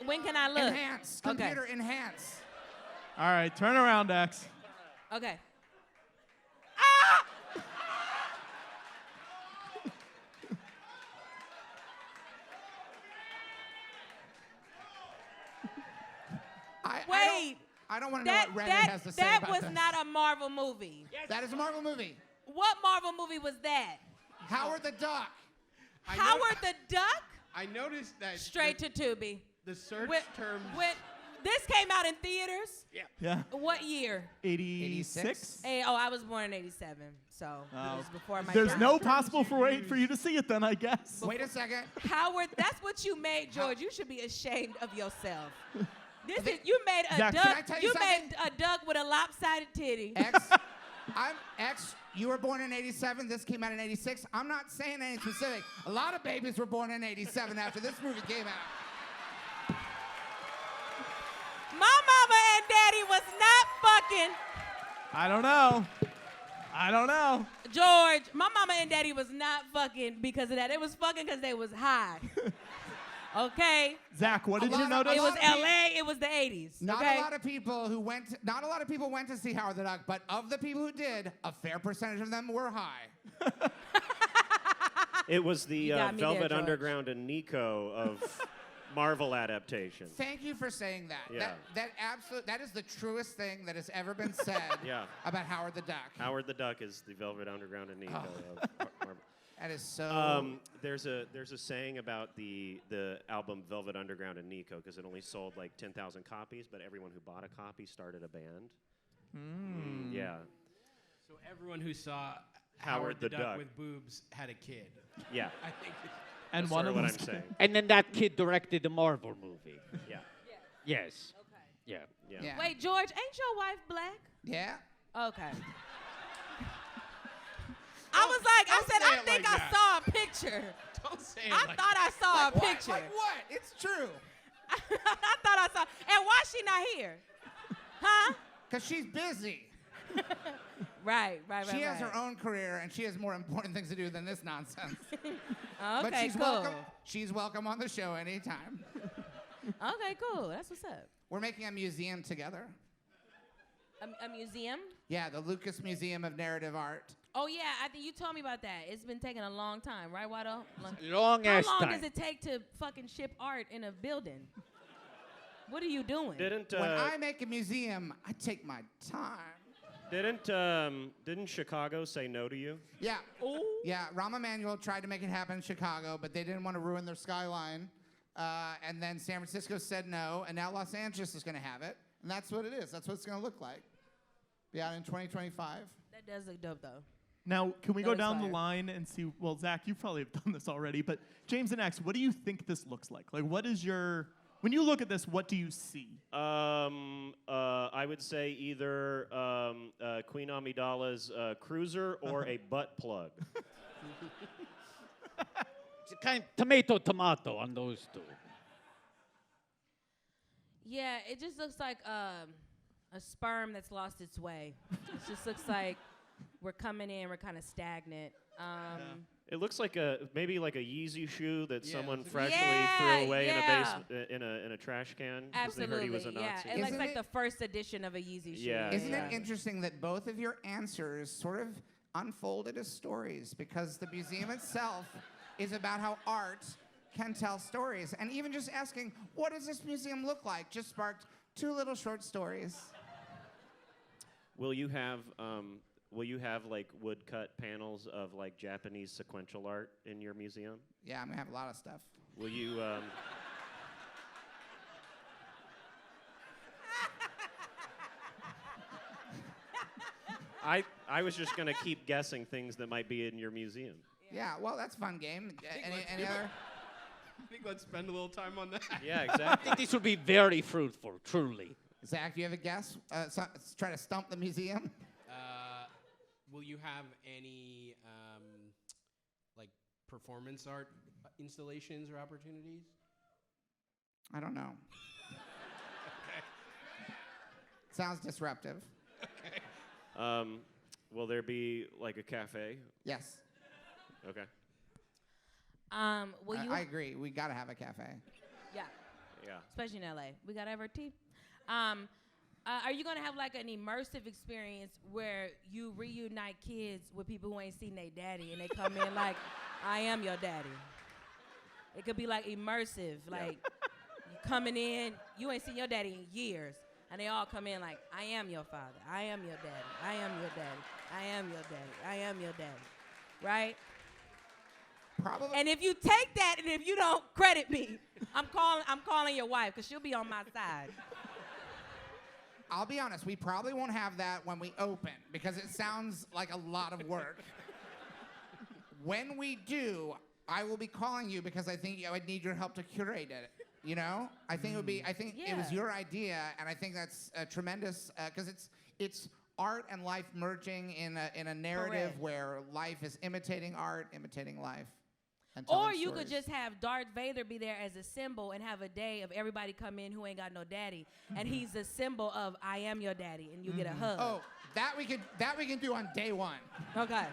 When can I look? Enhance. Computer enhance. All right, turn around, X. Okay. Wait. I don't want to know what Reddit has to say about this. That was not a Marvel movie. Yes. That is a Marvel movie. What Marvel movie was that? Howard the Duck. Howard the Duck? I noticed that. Straight to Tubi. The search terms. This came out in theaters? Yeah. What year? 86? I was born in 87, so it was before my There's time. no possible way for you to see it then, I guess. Wait a second. Howard, that's what you made, George. You should be ashamed of yourself. You made a Zach, duck. You made a duck with a lopsided titty. X, you were born in 87. This came out in 86. I'm not saying anything specific. A lot of babies were born in 87 after this movie came out. My mama and daddy was not fucking. I don't know. George, my mama and daddy was not fucking because of that. It was fucking because they was high. Okay. Zach, what did you notice? It was LA. It was the 80s. Not a lot of people went to see Howard the Duck, but of the people who did, a fair percentage of them were high. It was the Velvet Underground and Nico of Marvel adaptation. Thank you for saying that. Yeah. That is the truest thing that has ever been said about Howard the Duck. Howard the Duck is the Velvet Underground and Nico of Marvel. That is so. There's a saying about the album Velvet Underground and Nico, because it only sold like 10,000 copies, but everyone who bought a copy started a band. Yeah. So everyone who saw Howard the Duck. with boobs had a kid. Yeah. I think. And That's one sort of of what those I'm saying. And then that kid directed the Marvel movie. Yeah. Yes. Okay. Yeah. Yeah. Yeah. Wait, George, ain't your wife black? Yeah. Okay. I was like, I don't said, say I it think like I that. saw a picture. Don't say it I like thought I saw a What? picture. Like what? It's true. I thought I saw. And why she not here? Huh? Because she's busy. Right. She has her own career, and she has more important things to do than this nonsense. Okay, But she's cool. welcome. She's welcome on the show anytime. Okay, cool. That's what's up. We're making a museum together. A museum? Yeah, the Lucas Museum of Narrative Art. Oh yeah, I think you told me about that. It's been taking a long time, right, Watto? Long How ass long time. does it take to fucking ship art in a building? What are you doing? Didn't When I make a museum, I take my time. didn't Chicago say no to you? Yeah. Yeah, Rahm Emanuel tried to make it happen in Chicago, but they didn't want to ruin their skyline. And then San Francisco said no, and now Los Angeles is going to have it. And that's what it is. That's what it's going to look like. Be out in 2025. That does look dope, though. Now, can we That go looks down the fire. line and see? Well, Zach, you probably have done this already, but James and X, what do you think this looks like? Like, what is your? When you look at this, what do you see? I would say either Queen Amidala's cruiser or a butt plug. It's kind of tomato on those two. Yeah, it just looks like a sperm that's lost its way. It just looks like we're coming in, we're kind of stagnant. It looks like maybe like a Yeezy shoe that someone freshly Yeah, threw away yeah. in a trash can. 'Cause they Absolutely, heard he was a yeah. Nazi. It looks Isn't like it- the first edition of a Yeezy shoe. Yeah. Isn't yeah. it interesting that both of your answers sort of unfolded as stories because the museum itself is about how art can tell stories. And even just asking, what does this museum look like, just sparked two little short stories. Will you have like woodcut panels of like Japanese sequential art in your museum? Yeah, I'm gonna have a lot of stuff. Will you? I was just gonna keep guessing things that might be in your museum. Yeah, well, that's a fun game. Any other? I think let's spend a little time on that. Yeah, I exactly. think this would be very fruitful, truly. Zach, do you have a guess? Let's try to stump the museum. Will you have any like performance art installations or opportunities? I don't know. Sounds disruptive. Will there be like a cafe? Yes. Okay. Will you? I agree. We gotta have a cafe. Yeah, Yeah. especially in LA. We got to have our tea. Are you gonna have like an immersive experience where you reunite kids with people who ain't seen their daddy and they come in like, I am your daddy? It could be like immersive, like you coming in, you ain't seen your daddy in years, and they all come in like, I am your father, I am your daddy, I am your daddy, I am your daddy, I am your daddy, right? Probably. And if you take that and if you don't credit me, I'm calling your wife because she'll be on my side. I'll be honest, we probably won't have that when we open because it sounds like a lot of work. When we do, I will be calling you because I think I would need your help to curate it. You know, I think it would be. I think it was Yeah. your idea, and I think that's tremendous because it's art and life merging in a narrative Correct. where life is imitating art, imitating life. And Or telling you could stories. just have Darth Vader be there as a symbol and have a day of everybody come in who ain't got no daddy, and he's the symbol of I am your daddy, and you get a hug. Oh, that we can do on day one. Okay.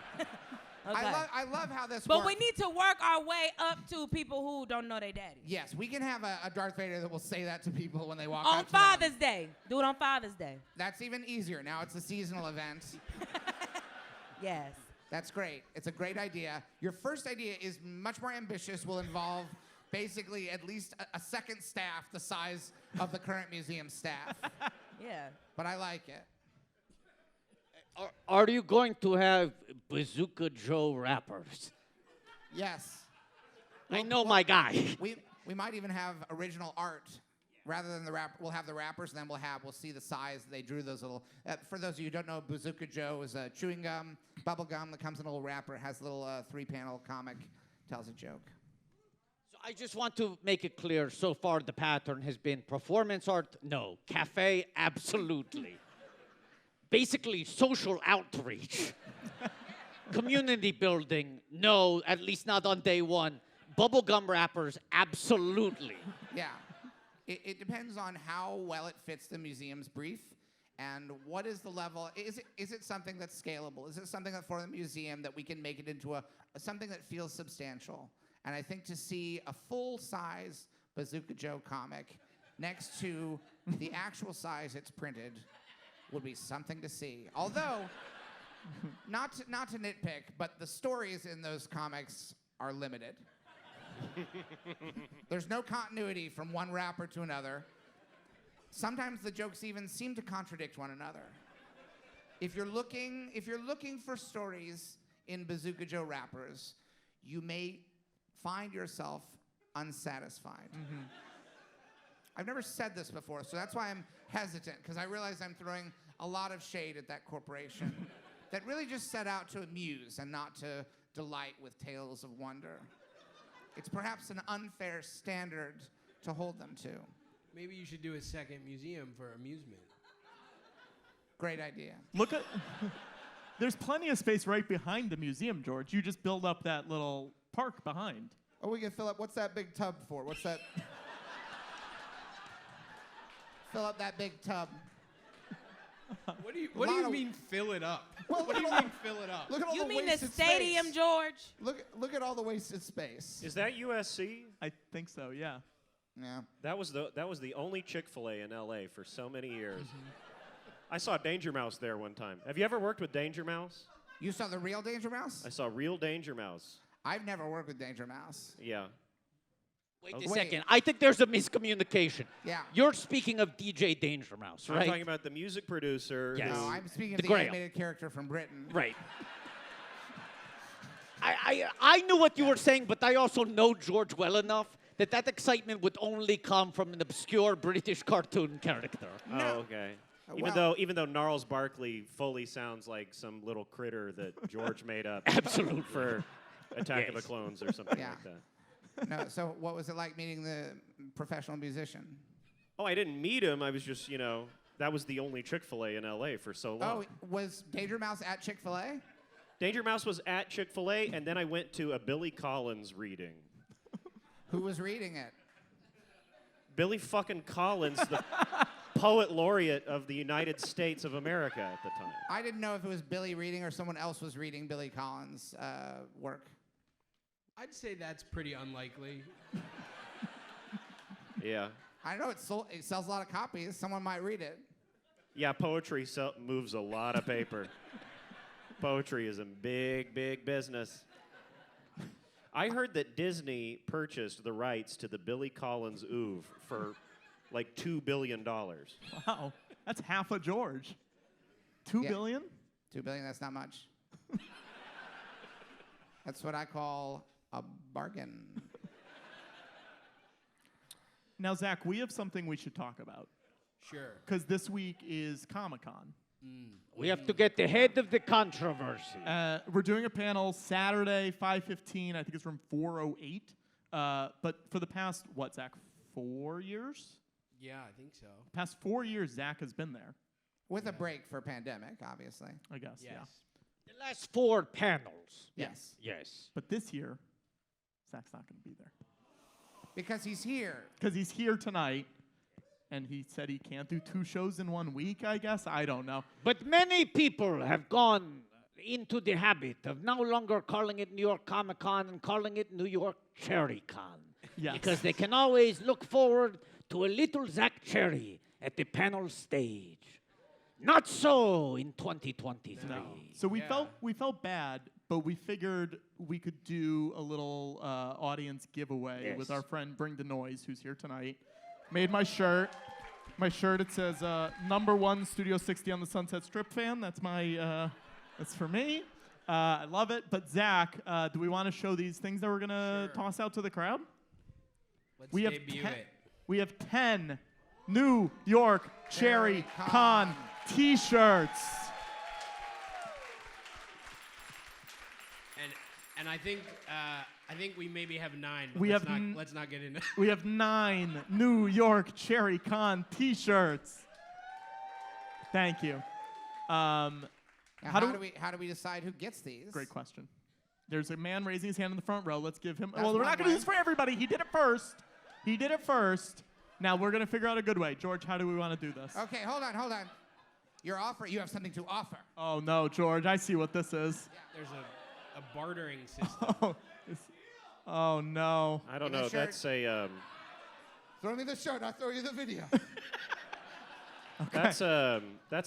Okay. I love how this But works. we need to work our way up to people who don't know their daddy. Yes, we can have a Darth Vader that will say that to people when they walk On up to them. Father's Day. Do it on Father's Day. That's even easier. Now it's a seasonal event. Yes. That's great. It's a great idea. Your first idea is much more ambitious, will involve basically at least a second staff the size of the current museum staff. Yeah. But I like it. Are you going to have Bazooka Joe rappers? Yes. I know my guy. We might even have original art rather than the rap, we'll have the rappers, and then we'll see the size. They drew those little. For those of you who don't know, Bazooka Joe is a chewing gum, bubble gum that comes in a little wrapper. It has a little 3-panel comic, tells a joke. So I just want to make it clear. So far, the pattern has been performance art. No, cafe. Absolutely. Basically, social outreach. Community building. No, at least not on day one. Bubblegum wrappers. Absolutely. Yeah. It depends on how well it fits the museum's brief and what is the level. Is it something that's scalable? Is it something that for the museum that we can make it into something that feels substantial? And I think to see a full-size Bazooka Joe comic next to the actual size it's printed would be something to see. Although, not to nitpick, but the stories in those comics are limited. There's no continuity from one rapper to another. Sometimes the jokes even seem to contradict one another. If you're looking for stories in Bazooka Joe rappers, you may find yourself unsatisfied. Mm-hmm. I've never said this before, so that's why I'm hesitant, because I realize I'm throwing a lot of shade at that corporation that really just set out to amuse and not to delight with tales of wonder. It's perhaps an unfair standard to hold them to. Maybe you should do a second museum for amusement. Great idea. Look at. There's plenty of space right behind the museum, George. You just build up that little park behind. Oh, we can fill up. What's that big tub for? What's that? Fill up that big tub. What do you mean fill it up? Well, what do you mean fill it up? Look at all You the mean the wasted stadium, space. George? Look at all the wasted space. Is that USC? I think so, yeah. Yeah. That was the only Chick-fil-A in LA for so many years. I saw Danger Mouse there one time. Have you ever worked with Danger Mouse? You saw the real Danger Mouse? I saw real Danger Mouse. I've never worked with Danger Mouse. Yeah. Wait Okay. a second. I think there's a miscommunication. Yeah. You're speaking of DJ Danger Mouse, right? I'm talking about the music producer. Yes. No, who- I'm speaking The of the Grail. animated character from Britain. Right. I knew what you were saying, but I also know George well enough that excitement would only come from an obscure British cartoon character. Oh, okay. Well- Even though Gnarls Barkley fully sounds like some little critter that George made up Absolutely. for Attack of the Yes. Clones or something Yeah. like that. No, so what was it like meeting the professional musician? Oh, I didn't meet him. I was just, that was the only Chick-fil-A in LA for so long. Oh, was Danger Mouse at Chick-fil-A? Danger Mouse was at Chick-fil-A, and then I went to a Billy Collins reading. Who was reading it? Billy fucking Collins, the poet laureate of the United States of America at the time. I didn't know if it was Billy reading or someone else was reading Billy Collins' work. I'd say that's pretty unlikely. Yeah. I know it sells a lot of copies. Someone might read it. Yeah, poetry moves a lot of paper. Poetry is a big, big business. I heard that Disney purchased the rights to the Billy Collins oeuvre for like $2 billion. Wow. That's half a George. $2 Yeah. billion? $2 billion, that's not much. That's what I call a bargain. Now, Zach, we have something we should talk about. Sure. Because this week is Comic-Con. We have to get the head of the controversy. We're doing a panel Saturday, 5:15. I think it's from 4:08. But for the past, what, Zach, 4 years? Yeah, I think so. Past 4 years, Zach has been there, With a break for pandemic, obviously. I guess. Yes. Yeah. The last 4 panels. Yes. Yes. But this year, Zach's not going to be there. Because he's here. Because he's here tonight, and he said he can't do 2 shows in 1 week, I guess. I don't know. But many people have gone into the habit of no longer calling it New York Comic Con and calling it New York Cherry Con. Yes. Because they can always look forward to a little Zach Cherry at the panel stage. Not so in 2023. No. So we Yeah. felt bad, but we figured we could do a little audience giveaway Yes. with our friend Bring the Noise, who's here tonight. Made my shirt. My shirt, it says #1 Studio 60 on the Sunset Strip fan. That's my, that's for me. I love it. But Zach, do we want to show these things that we're gonna Sure. toss out to the crowd? Let's We have debut 10 it. We have 10 New York Cherry Con t-shirts. And I think we maybe have 9. But let's not get into. We have 9 New York Cherry Con t-shirts. Thank you. Now, how do we decide who gets these? Great question. There's a man raising his hand in the front row. Let's give him. That's Well, we're one not going to do way. this for everybody. He did it first. Now we're going to figure out a good way. George, how do we want to do this? Okay, hold on. You have something to offer. Oh no, George, I see what this is. There's a bartering system. Oh no. I don't In a know. shirt. That's a. Throw me the shirt. I'll throw you the video. That's a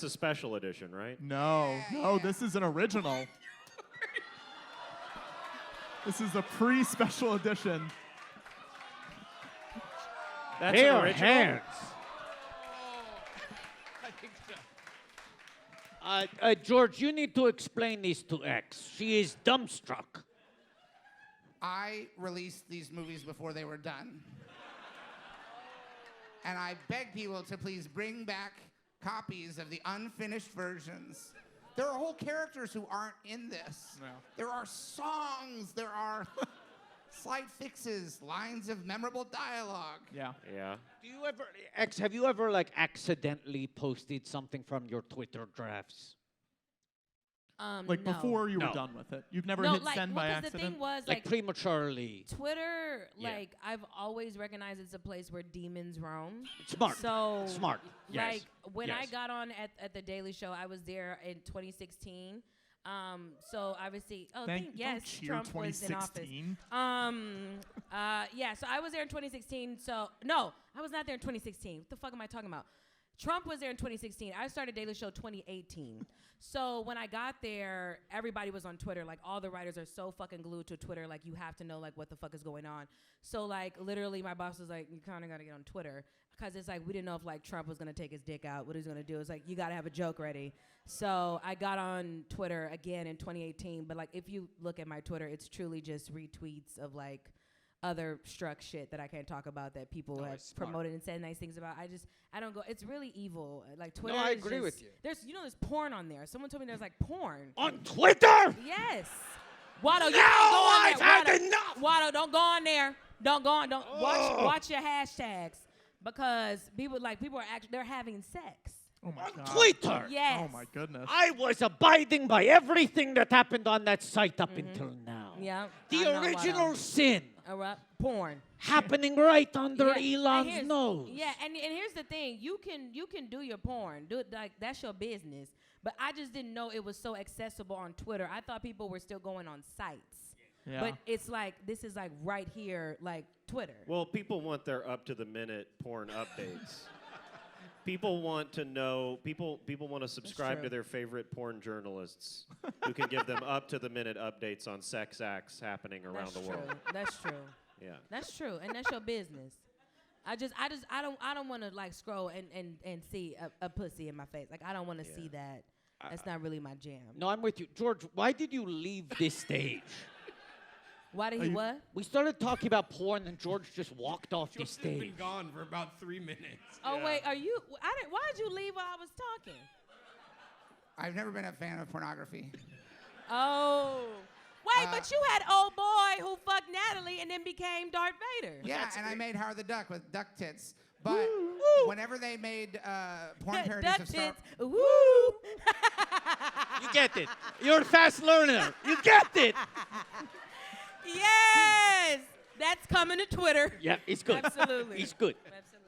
special edition, right? No, this is an original. This is a pre-special edition. That's They an are original. hands. I think so. George, you need to explain this to X. She is dumbstruck. I released these movies before they were done. And I beg people to please bring back copies of the unfinished versions. There are whole characters who aren't in this. No. There are songs, there are slight fixes, lines of memorable dialogue. Yeah. Yeah. Do you ever, X, have you ever like accidentally posted something from your Twitter drafts? Like no. before you were No. done with it. You've never No, hit like, send by because the accident. thing was, Like like, prematurely. Twitter, Yeah. like, I've always recognized it's a place where demons roam. Smart. So, Smart. Yes. like, when I Yes. got on at The Daily Show, I was there in 2016. So obviously, yes, cheer Trump was in office. 2016. Yeah, so I was there in 2016. So, no, I was not there in 2016. What the fuck am I talking about? Trump was there in 2016. I started Daily Show 2018. So when I got there, everybody was on Twitter. Like, all the writers are so fucking glued to Twitter. Like, you have to know, like, what the fuck is going on. So, like, literally, my boss was like, you kind of got to get on Twitter. Because it's like, we didn't know if, like, Trump was going to take his dick out, what he was going to do. It's like, you got to have a joke ready. So I got on Twitter again in 2018. But, like, if you look at my Twitter, it's truly just retweets of, like, other struck shit that I can't talk about that people have promoted and said nice things about. I don't go. It's really evil. Like, Twitter. I is agree just- with you. There's porn on there. Someone told me there's like porn. On Twitter? Yes. Watto, you No, can't go on I've there. had Watto, enough. Watto, don't go on there. Don't go on. Don't watch your hashtags because people are actually they're having sex. Oh my On god. Twitter? Yes. Oh my goodness. I was abiding by everything that happened on that site up until now. Yeah. The I know, original Watto. sin Porn. happening right under Yeah, and Elon's here's- nose. Yeah, and here's the thing: you can do your porn, do it like that's your business. But I just didn't know it was so accessible on Twitter. I thought people were still going on sites. Yeah. But it's like this is like right here, like Twitter. Well, people want their up-to-the-minute porn updates. People want to know. People want to subscribe true. to their favorite porn journalists who can give them up-to-the-minute updates on sex acts happening around That's the true. world. That's true. Yeah. That's true, and that's your business. I don't want to like scroll and see a pussy in my face. Like I don't want to see that. That's not really my jam. No, I'm with you. George, why did you leave this stage? Why did he what? We started talking about porn, and George just walked off the George has been stage. gone for about 3 minutes. Oh wait, are you? Why did you leave while I was talking? I've never been a fan of pornography. Oh. Wait, but you had old boy who fucked Natalie and then became Darth Vader. Yeah, and I made Howard the Duck with duck tits. But whenever they made porn parodies Duck of Star tits. Woo! You get it. You're a fast learner. You get it. Yes, that's coming to Twitter. Yeah, it's good. Absolutely. He's good. Absolutely.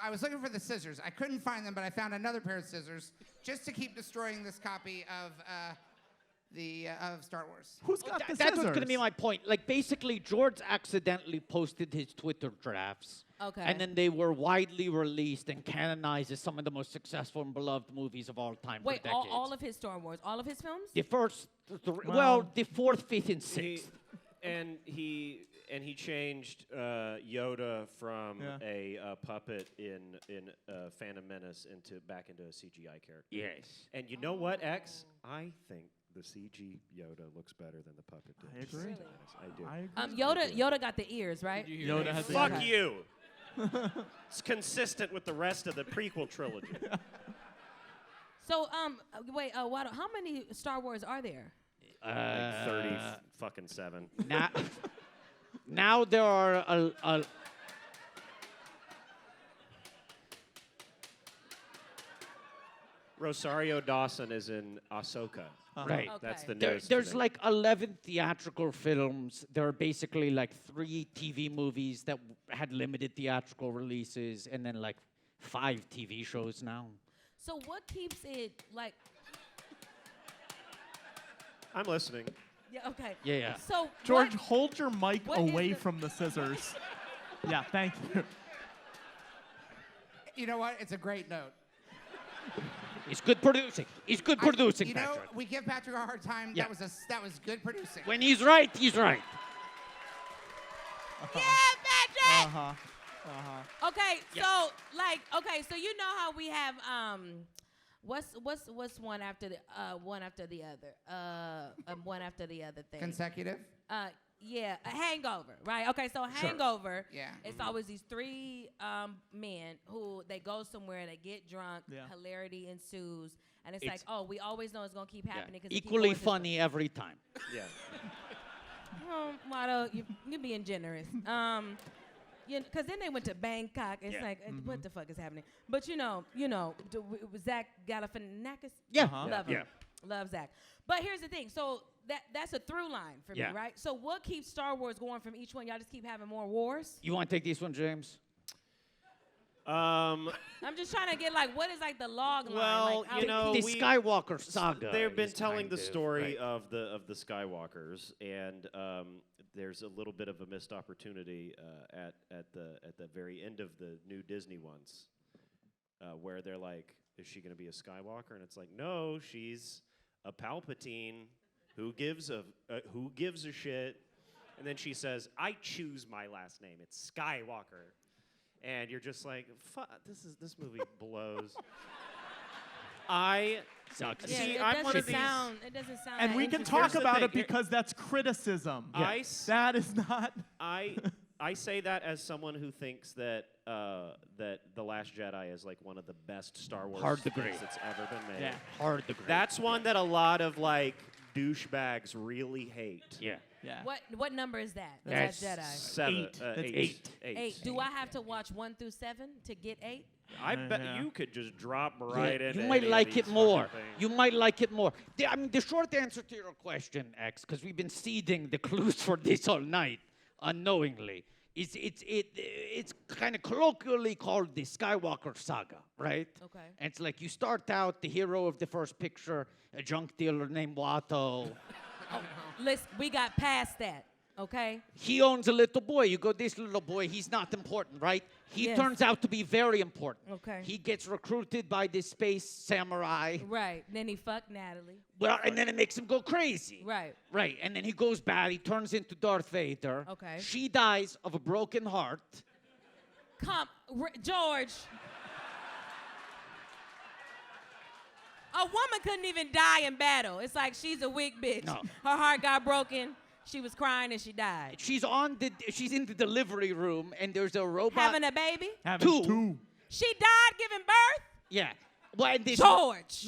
I was looking for the scissors. I couldn't find them, but I found another pair of scissors just to keep destroying this copy of of Star Wars. Who's got the That scissors? was going to be my point. Like, basically, George accidentally posted his Twitter drafts. Okay. And then they were widely released and canonized as some of the most successful and beloved movies of all time Wait, for decades. all of his Star Wars, all of his films? The first, Well, the fourth, fifth, and sixth. He changed Yoda from Yeah. a puppet in Phantom Menace back into a CGI character. Yes. And you know what, X? I think the CG Yoda looks better than the puppet did. I agree. I do. I agree. Yoda got the ears, right? Did you hear Yoda that? has the Fuck ears. you. It's consistent with the rest of the prequel trilogy. So, wait, how many Star Wars are there? Like 30 fucking 7. Now there are a Rosario Dawson is in Ahsoka. right. That's the There, newest. there's thing. like 11 theatrical films. There are basically like 3 TV movies that had limited theatrical releases, and then like 5 TV shows now. So what keeps it like? I'm listening. Yeah. Okay. Yeah. So George, what- hold your mic what is away the- from the scissors. Yeah, thank you. You know what? It's a great note. It's good producing. He's good producing, You know, Patrick. we give Patrick a hard time. Yeah. That was good producing. When he's right, he's right. Yeah, Patrick. Uh-huh. Okay. Yeah. So so you know how we have what's one after the one after the other one after the other thing. Consecutive. Yeah, a Hangover, right? Okay, so Hangover. Yeah. It's always these 3 men who they go somewhere, they get drunk, Yeah. hilarity ensues, and it's like, It's- oh, we always know it's gonna keep Yeah. happening. 'cause Equally funny every time. Yeah. Watto, you're being generous. Because then they went to Bangkok. It's Yeah. like, what the fuck is happening? But Zach Galifianakis. Yeah. Love him. Yeah. Love Zach. But here's the thing. So that's a through line for Yeah. me, right? So what keeps Star Wars going from each one? Y'all just keep having more wars? You want to take this one, James? Um, I'm just trying to get like, what is like the log line? Well, Like, how you we know, The we- Skywalker saga. they've been is telling the kind of, story right. of the Skywalkers, and there's a little bit of a missed opportunity at the very end of the new Disney ones, where they're like, "Is she going to be a Skywalker?" And it's like, "No, she's a Palpatine who gives a shit." And then she says, "I choose my last name. It's Skywalker." And you're just like, this movie blows. Sucks. Yeah, See, it I'm one doesn't of these. sound. It doesn't sound. And that we can interesting. talk the about thing, it because that's criticism. That is not. I say that as someone who thinks that that The Last Jedi is like one of the best Star Wars Hard to things agree. that's ever been made. Yeah. Hard to agree. That's one that a lot of like douchebags really hate. Yeah. Yeah. What number is that? The That's Last Jedi. 7. 8. That's 8. 8. Do I have to watch 1 through 7 to get 8? I bet Yeah. you could just drop right in. You might like it more. You might like it more. I mean, the short answer to your question, X, because we've been seeding the clues for this all night, unknowingly, is it's kind of colloquially called the Skywalker saga, right? Okay. And it's like you start out the hero of the first picture, a junk dealer named Watto. Listen, we got past that, okay? He owns a little boy. You go, this little boy, he's not important, right? He Yes. turns out to be very important. Okay. He gets recruited by this space samurai. Right. Then he fucked Natalie. Well, and then it makes him go crazy. Right. Right. And then he goes bad. He turns into Darth Vader. Okay. She dies of a broken heart. George. A woman couldn't even die in battle. It's like she's a weak bitch. No. Her heart got broken. She was crying and she died. She's in the delivery room, and there's a robot. Having a baby? Having Two. two. She died giving birth? Yeah. Well, and this, George.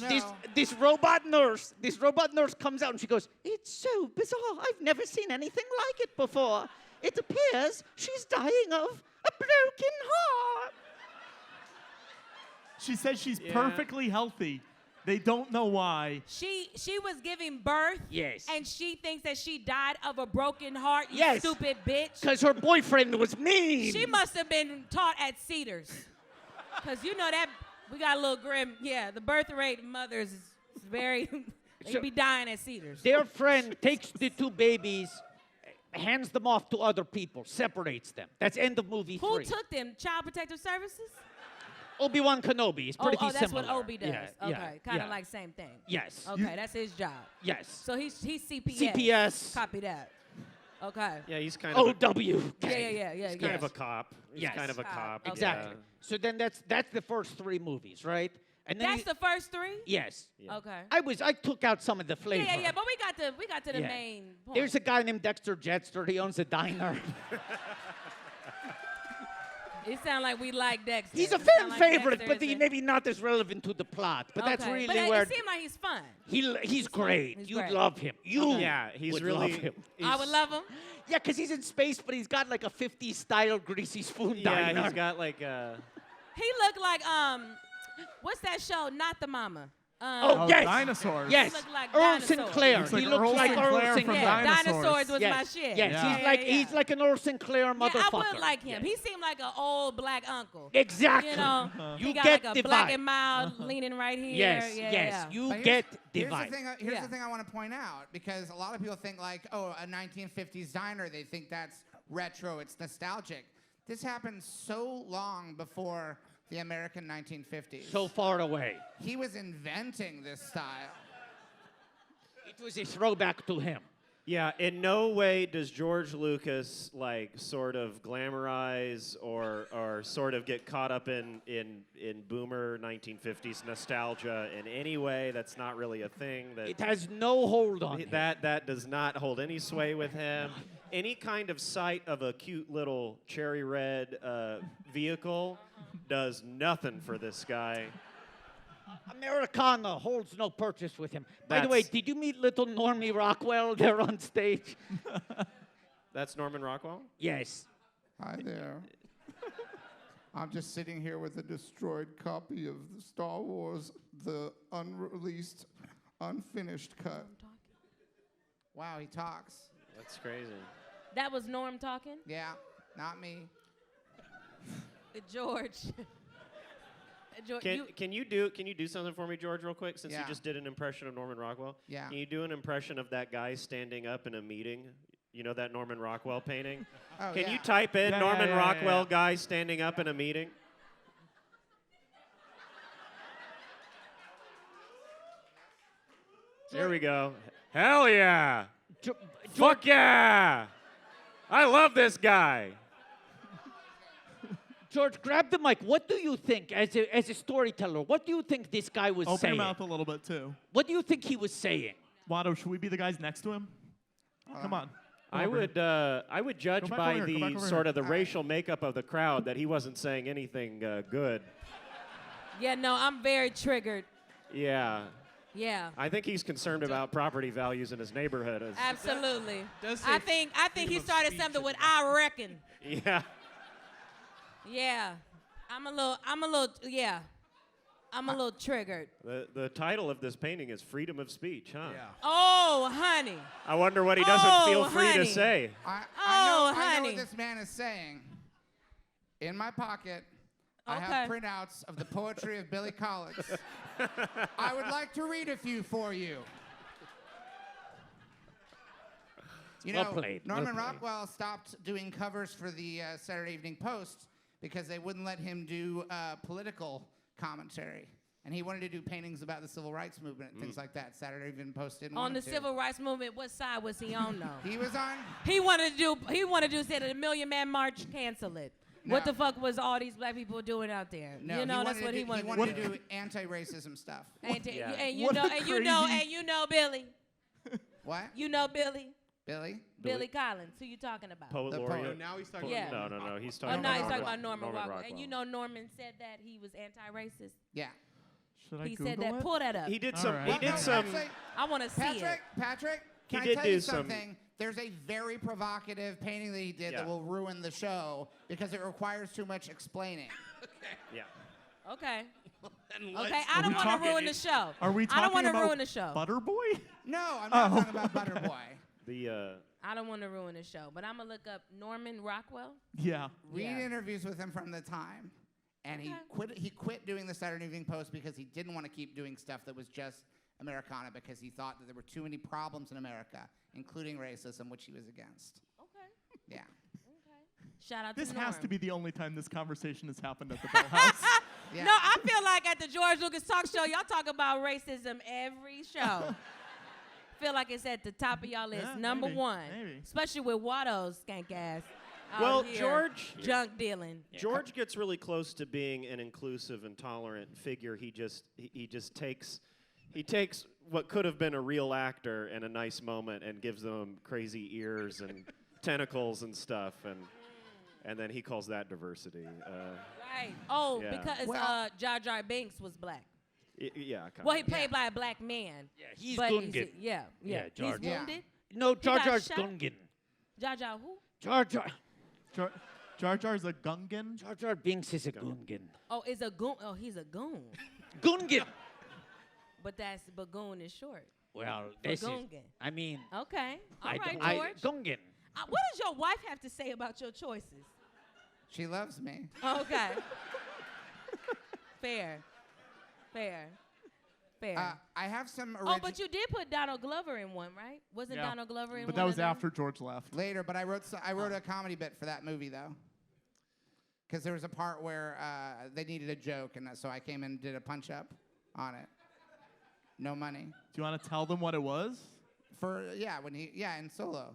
this robot nurse comes out and she goes, "It's so bizarre. I've never seen anything like it before. It appears she's dying of a broken heart." She says she's perfectly healthy. They don't know why. She was giving birth. Yes. And she thinks that she died of a broken heart, you Yes. stupid bitch. Because her boyfriend was mean. She must have been taught at Cedars. Because you know that, we got a little grim. Yeah, the birth rate of mothers is very, they So- be dying at Cedars. Their friend takes the 2 babies, hands them off to other people, separates them. That's end of movie Who 3. took them? Child Protective Services? Obi-Wan Kenobi is pretty Oh, that's similar. what Obi does. Yeah, Okay, yeah, kind of yeah. like same thing. Yes. Okay, that's his job. Yes. So he's CPS. CPS. Copy that. Okay. Yeah, he's kind of OW. Yeah. he's kind of a cop. He's Yes. kind of a Cop, cop. okay. Exactly. So then that's the first 3 movies, right? And then That's the first 3? yes. Yeah. Okay. I took out some of the flavor. Yeah, but we got to the Yeah. main point. There's a guy named Dexter Jetster. He owns a diner. It sounds like we like Dexter. He's a It fan sound like favorite, Dexter but is he a- maybe not as relevant to the plot. But that's Okay. really But where it seemed like he's fun. he's great. He's You'd great. love him. You Yeah, he's would really. love him. I would love him. Yeah, because he's in space, but he's got like a 50s style greasy spoon Yeah, diner. he's got like. He looked like what's that show? Not the Mama. Oh, yes. Dinosaurs. Yes. He looked like Earl dinosaurs. Sinclair. Looks like he looks Earl like Sinclair Earl from Sinclair. Yeah, Dinosaurs. dinosaurs was yes. my shit. Yes, Yeah. he's like an Earl Sinclair Yeah, motherfucker. I would like him. Yes. He seemed like an old black uncle. Exactly. You know, You he got get like the a black vibe. and mild leaning right here. Yes, yeah, yes. yeah. You But get the here's vibe. the thing. Here's Yeah. the thing I want to point out, because a lot of people think like, oh, a 1950s diner. They think that's retro. It's nostalgic. This happened so long before the American 1950s. So far away. He was inventing this style. It was a throwback to him. Yeah, in no way does George Lucas like sort of glamorize or sort of get caught up in boomer 1950s nostalgia in any way. That's not really a thing. It has no hold on him. That does not hold any sway with him. Any kind of sight of a cute little cherry red vehicle does nothing for this guy. Americana holds no purchase with him. By the way, That's- did you meet little Normie Rockwell there on stage? That's Norman Rockwell? Yes. Hi there. I'm just sitting here with a destroyed copy of the Star Wars, the unreleased, unfinished cut. Wow, he talks. That's crazy. That was Norm talking. Yeah, not me. George. George, Can you do something for me, George, real quick? Since you Yeah. just did an impression of Norman Rockwell. Yeah. Can you do an impression of that guy standing up in a meeting? You know that Norman Rockwell painting? Oh, Can yeah. you type in Yeah, Norman yeah, Rockwell yeah. guy standing up in a meeting? There we go. Hell yeah! Fuck yeah! I love this guy. George, grab the mic. What do you think, as a storyteller, what do you think this guy was Open saying? your mouth a little bit too. What do you think he was saying? Watto, should we be the guys next to him? Come on. I would judge Go back by over here, go back the over sort here. of the racial makeup of the crowd that he wasn't saying anything good. yeah, no, I'm very triggered. Yeah. Yeah. I think he's concerned about property values in his neighborhood. Absolutely. Does I say think he freedom of started speech something at with the I reckon. Yeah. Yeah. I'm a little triggered. The title of this painting is Freedom of Speech, huh? Yeah. Oh, honey. I wonder what he doesn't feel free to honey. say. I Oh, know honey. what this man is saying. In my pocket, I Okay. have printouts of the poetry of Billy Collins. I would like to read a few for you. You Well know, played, well Norman played. Rockwell stopped doing covers for the Saturday Evening Post because they wouldn't let him do political commentary. And he wanted to do paintings about the civil rights movement and things like that. Saturday Evening Post didn't On want the him to. civil rights movement, what side was he on though? He was on. He wanted to say that the Million Man March, cancel it. What No. the fuck was all these black people doing out there? No, you know, he that's what he wanted He wanted to do anti-racism stuff. And, Yeah. and you What know, a and you know, crazy- and you know Billy. What? You know Billy. Billy? Billy Collins. Who you talking about? Poet The laureate. No, poet. now he's talking Yeah. about No. He's Oh talking no, about he's talking Norman about Norman Rockwell. Rockwell. And you know Norman said that he was anti-racist. Yeah. Should I He Google said that. it? Pull that up. He did All some. right. He did No, some. actually, I want to see it. Patrick, can He I did tell you do some- something? There's a very provocative painting that he did Yeah. that will ruin the show because it requires too much explaining. Yeah. Okay. And Okay. let's- I don't we want to talking- ruin the show. Are we I talking don't want to about ruin the show. Butterboy? No, I'm not talking about Butterboy. The I don't want to ruin the show, but I'm gonna look up Norman Rockwell. Yeah. Read Yeah. interviews with him from the time, and Okay. he quit doing the Saturday Evening Post because he didn't want to keep doing stuff that was just Americana because he thought that there were too many problems in America, including racism, which he was against. Okay. Yeah. Okay. Shout out This to Norm. has to be the only time this conversation has happened at the Bell House. Yeah. No, I feel like at the George Lucas Talk Show, y'all talk about racism every show. Feel like it's at the top of y'all list, Yeah, number maybe, one, maybe. especially with Watto's skank ass. out Well, here George- junk dealing. George gets really close to being an inclusive and tolerant figure. He just takes what could have been a real actor in a nice moment and gives them crazy ears and tentacles and stuff. And then he calls that diversity. Right. Oh, Yeah. because Well- Jar Jar Binks was black. Yeah, kind Well, of. he played by a black man. Yeah, he's but Gungan. yeah. Yeah, Jar He's Jar. Yeah. wounded. No, Jar got Jar's shot? Gungan. Jar Jar who? Jar Jar. Jar Jar's a Gungan. Jar Jar Binks is a Gungan. Oh, is a goon. Oh, he's a goon. Gungan. But goon is short. Well, this is. Gungan. I mean, Okay. All right, I George. Gungan. What does your wife have to say about your choices? She loves me. Okay. Fair. I have some Oh, but you did put Donald Glover in one, right? Wasn't Yeah. Donald Glover in But one? that was of them? after George left. later, but I wrote a comedy bit for that movie though. Because there was a part where they needed a joke, and so I came in and did a punch up on it. No money. Do you want to tell them what it was? In Solo,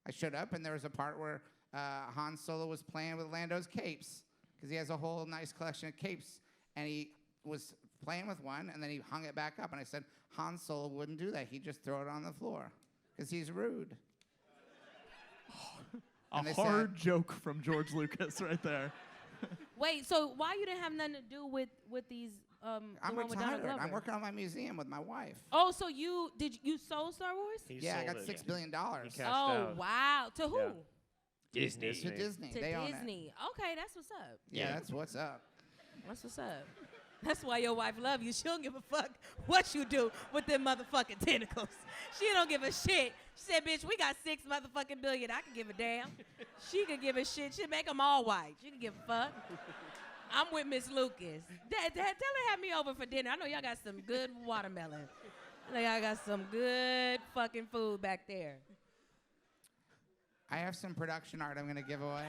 I showed up and there was a part where Han Solo was playing with Lando's capes because he has a whole nice collection of capes, and he was playing with one and then he hung it back up, and I said Han Solo wouldn't do that. He'd just throw it on the floor because he's rude. A And they hard joke from George Lucas right there. Wait, so why you didn't have nothing to do with these? I'm the one with Donald retired. Glover? I'm working on my museum with my wife. Oh, so you sold Star Wars? He Yeah, I sold got it. $6 billion. He cashed Oh out. wow! To who? Yeah. Disney. To Disney. To They own it. Disney. Okay, that's what's up. Yeah, that's what's up. That's what's up. That's why your wife love you. She don't give a fuck what you do with them motherfucking tentacles. She don't give a shit. She said, bitch, we got $6 motherfucking billion. I can give a damn. She could give a shit. She make them all white. She can give a fuck. I'm with Miss Lucas. Tell her have me over for dinner. I know y'all got some good watermelon. I know y'all got some good fucking food back there. I have some production art I'm going to give away.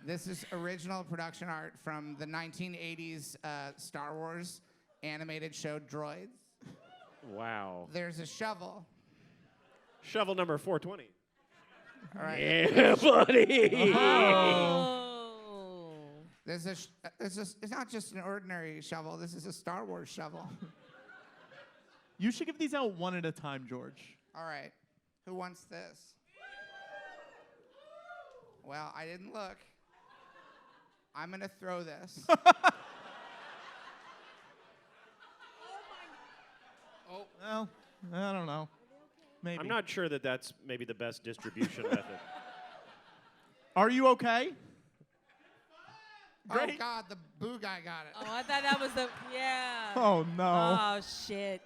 This is original production art from the 1980s Star Wars animated show Droids. Wow. There's a shovel. Shovel number 420. All right. Yeah, buddy. Oh. It's not just an ordinary shovel. This is a Star Wars shovel. You should give these out one at a time, George. All right. Who wants this? Well, I didn't look. I'm going to throw this. Well, I don't know. Maybe. I'm not sure that that's maybe the best distribution method. Are you okay? Oh, Great. God, the boo guy got it. Oh, I thought that was yeah. Oh, no. Oh, shit.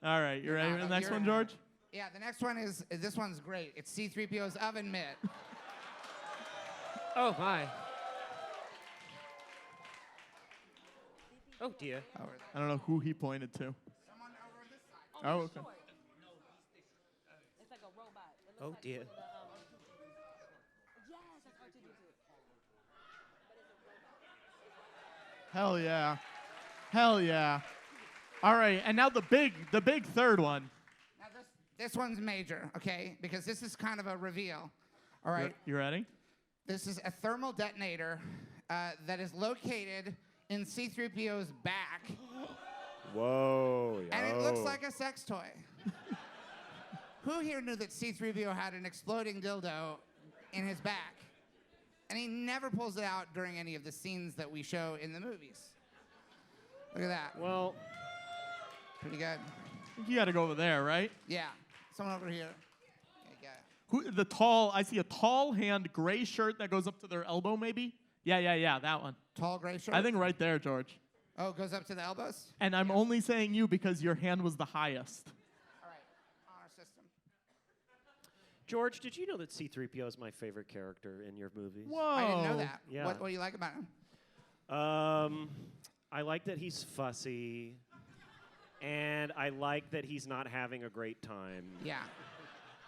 All right, you ready for the next one, George? Yeah, the next one this one's great. It's C-3PO's oven mitt. Oh, my. Oh, dear. I don't know who he pointed to. Someone over this side. Oh, okay. It's like a robot. It looks Oh, like dear. yes, that's R2-D2. Hell yeah. Hell yeah. All right, and now the big third one. Now this one's major, okay? Because this is kind of a reveal. All right. You ready? This is a thermal detonator that is located in C-3PO's back, Whoa. and it looks like a sex toy. Who here knew that C-3PO had an exploding dildo in his back? And he never pulls it out during any of the scenes that we show in the movies. Look at that. Well, Pretty good. You got to go over there, right? Yeah. Someone over here. Yeah, I see a tall hand, gray shirt that goes up to their elbow, maybe? Yeah, that one. Tall gray shirt. I think right there, George. Oh, it goes up to the elbows? And I'm only saying you because your hand was the highest. All right. Honor system. George, did you know that C-3PO is my favorite character in your movies? Whoa. I didn't know that. Yeah. What do you like about him? I like that he's fussy, and I like that he's not having a great time. Yeah.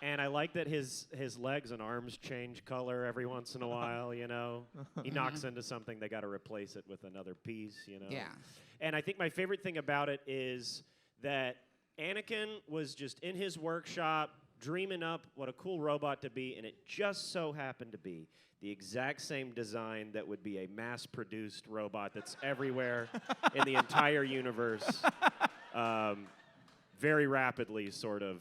And I like that his legs and arms change color every once in a while, you know. He knocks into something, they got to replace it with another piece, you know. Yeah. And I think my favorite thing about it is that Anakin was just in his workshop dreaming up what a cool robot to be, and it just so happened to be the exact same design that would be a mass-produced robot that's everywhere in the entire universe. Very rapidly, sort of,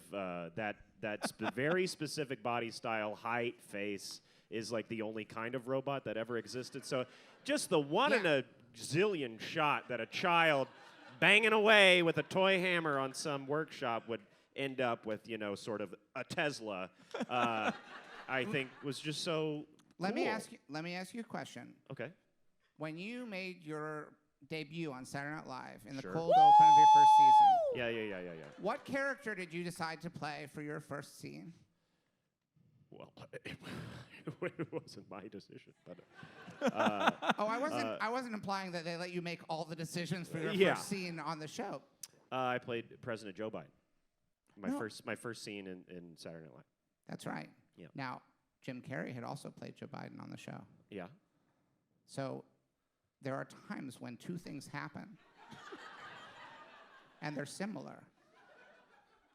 that that very specific body style, height, face is like the only kind of robot that ever existed. So just the one in a zillion shot that a child banging away with a toy hammer on some workshop would end up with, you know, sort of a Tesla, I think was just so Let cool. me ask you a question. Okay. When you made your debut on Saturday Night Live in the Sure. cold open of your first season, Yeah. what character did you decide to play for your first scene? Well, it wasn't my decision, but I wasn't implying that they let you make all the decisions for your first scene on the show. I played President Joe Biden. No. My first scene in Saturday Night Live. That's right. Yeah. Now, Jim Carrey had also played Joe Biden on the show. Yeah. So there are times when two things happen, and they're similar.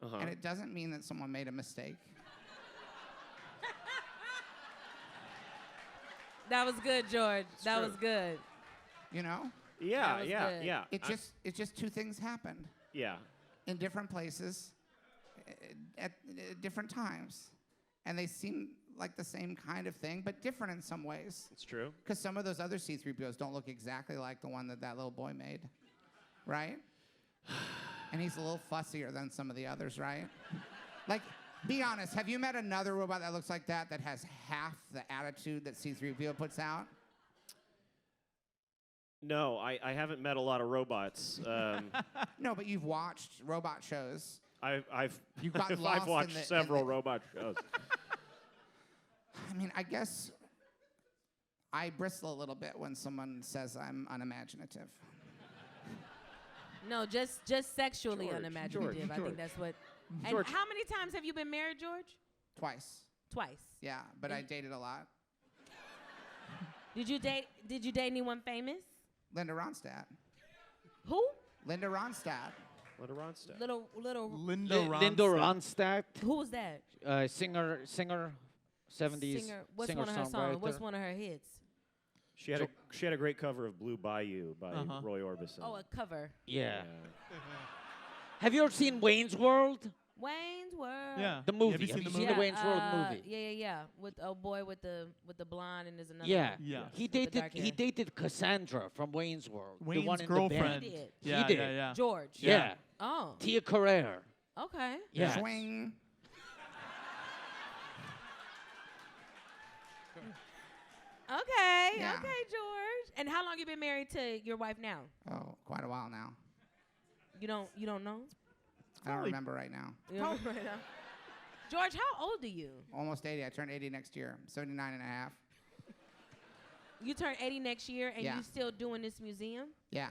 Uh-huh. And it doesn't mean that someone made a mistake. That was good, George. That true. was good. You know? Yeah, was yeah, good. yeah. It's just two things happened Yeah. in different places at different times. And they seem like the same kind of thing, but different in some ways. It's true. Because some of those other C-3POs don't look exactly like the one that little boy made, right? And he's a little fussier than some of the others, right? Like, be honest, have you met another robot that looks like that has half the attitude that C-3PO puts out? No, I haven't met a lot of robots. No, but you've watched robot shows. I've You got I've lost watched in the- several robot shows. I mean, I guess I bristle a little bit when someone says I'm unimaginative. No, just sexually George, unimaginative. I George. think that's what. And George. how many times have you been married, George? Twice. Twice. Yeah, but I dated a lot. Did you date anyone famous? Linda Ronstadt. Who? Linda Ronstadt. Linda Ronstadt. Little. Linda Ronstadt. Linda Ronstadt, Who was that? singer, 70s Singer. What's singer one of her songs? songwriter. What's one of her hits? She had a great cover of Blue Bayou by Roy Orbison. Oh, a cover. Yeah. Have you ever seen Wayne's World? Wayne's World. Yeah. The movie. Have you seen the movie? the Wayne's World movie? Yeah. With a boy with the blonde and there's another. Yeah. one Yeah. He with the dated dark he hair. dated Cassandra from Wayne's World. the Wayne's one in girlfriend. The He band. did. Yeah, He did. yeah. George. Yeah. Oh. Tia Carrere. Okay. Yeah. Swing. Okay. Yeah. Okay, George. And how long you been married to your wife now? Oh, quite a while now. You don't know? I don't remember right now. You don't remember right now? George, how old are you? Almost 80. I turned 80 next year. 79 and a half. You turn 80 next year and Yeah. you still doing this museum? Yeah.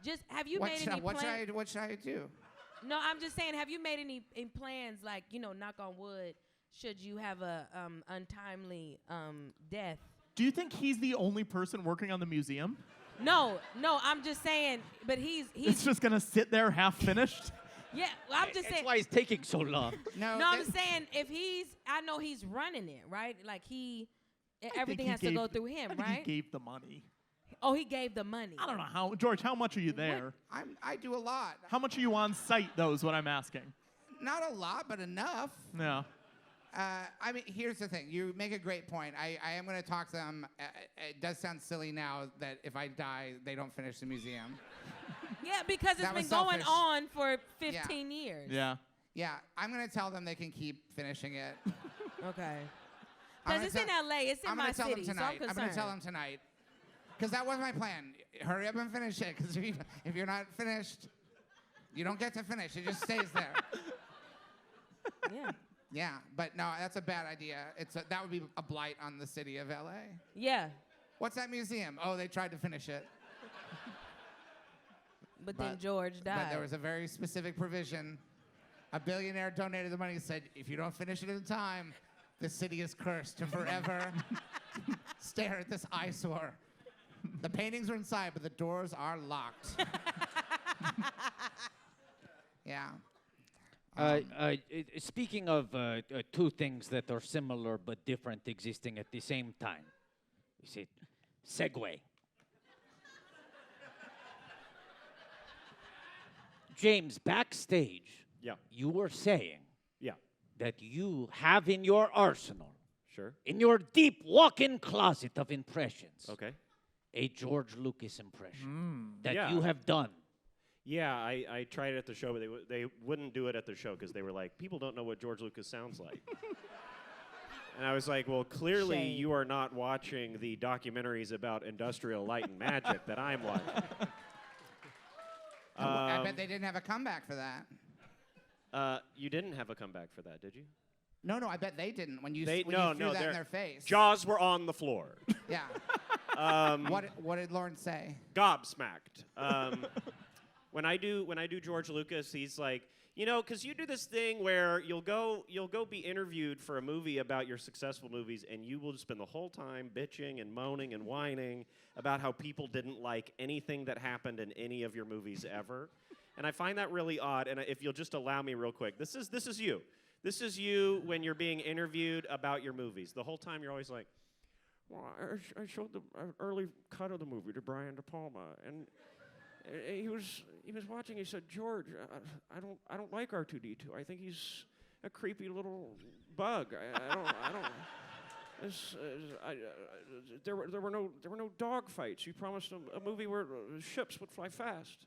Just have you What made should, any what, should plans? I, what should I do? No, I'm just saying, have you made any plans, like, knock on wood, should you have a untimely death? Do you think he's the only person working on the museum? No, I'm just saying, but he's It's just gonna sit there half finished. yeah. Well, I'm just That's saying. why it's taking so long. No, No, I'm saying if I know he's running it, right? Like everything has to go through him, I think right? He gave the money. Oh, he gave the money. I don't know how. George, how much are you there? I do a lot. How much are you on site, though, is what I'm asking. Not a lot, but enough. No. I mean, here's the thing. You make a great point. I am going to talk to them. It does sound silly now that if I die, they don't finish the museum. Yeah, because it's That been was going selfish. on for 15 years. Yeah. Yeah, I'm going to tell them they can keep finishing it. Okay. I'm Because gonna it's in LA. It's in I'm my gonna tell city, them so I'm tonight. concerned. I'm going to tell them tonight. Because that was my plan. Hurry up and finish it. Because if you're not finished, you don't get to finish. It just stays there. Yeah. Yeah, but no, that's a bad idea. That would be a blight on the city of LA. Yeah. What's that museum? Oh, they tried to finish it. But then George died. But there was a very specific provision. A billionaire donated the money and said, if you don't finish it in time, the city is cursed to forever stare at this eyesore. The paintings are inside, but the doors are locked. Yeah. Speaking of two things that are similar but different existing at the same time, you see, segue. James, backstage, Yeah. you were saying Yeah. that you have in your arsenal, Sure. in your deep walk-in closet of impressions, Okay. a George Lucas impression that Yeah. you have done. Yeah, I tried it at the show, but they wouldn't do it at the show because they were like, people don't know what George Lucas sounds like. And I was like, well, clearly Shame. you are not watching the documentaries about industrial light and magic that I'm watching. I bet they didn't have a comeback for that. You didn't have a comeback for that, did you? No, I bet they didn't when you, They- when no, you threw no, that in they're- their face. Jaws were on the floor. Yeah. What did Lauren say? Gobsmacked. When I do George Lucas, he's like, you know, because you do this thing where you'll go be interviewed for a movie about your successful movies, and you will spend the whole time bitching and moaning and whining about how people didn't like anything that happened in any of your movies ever. And I find that really odd. And if you'll just allow me real quick, this is you. This is you when you're being interviewed about your movies. The whole time you're always like, well, I showed the early cut of the movie to Brian De Palma, and he was watching. He said, George, I don't like R2D2. I think he's a creepy little bug. I don't. There were no dog fights. You promised a movie where ships would fly fast,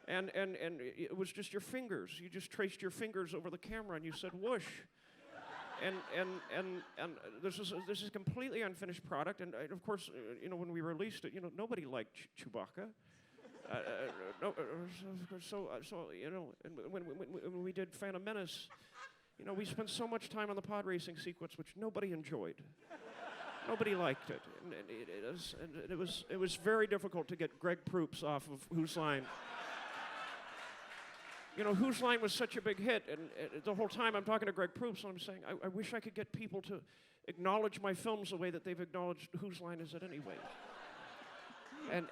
and it was just your fingers. You just traced your fingers over the camera, and you said whoosh. And this is a completely unfinished product. And of course, when we released it, nobody liked Chewbacca. And when we did Phantom Menace, we spent so much time on the pod racing sequence, which nobody enjoyed. Nobody liked it, and it was very difficult to get Greg Proops off of Whose Line. Whose Line was such a big hit, and the whole time I'm talking to Greg Proops, and I'm saying, I wish I could get people to acknowledge my films the way that they've acknowledged Whose Line Is It Anyway. And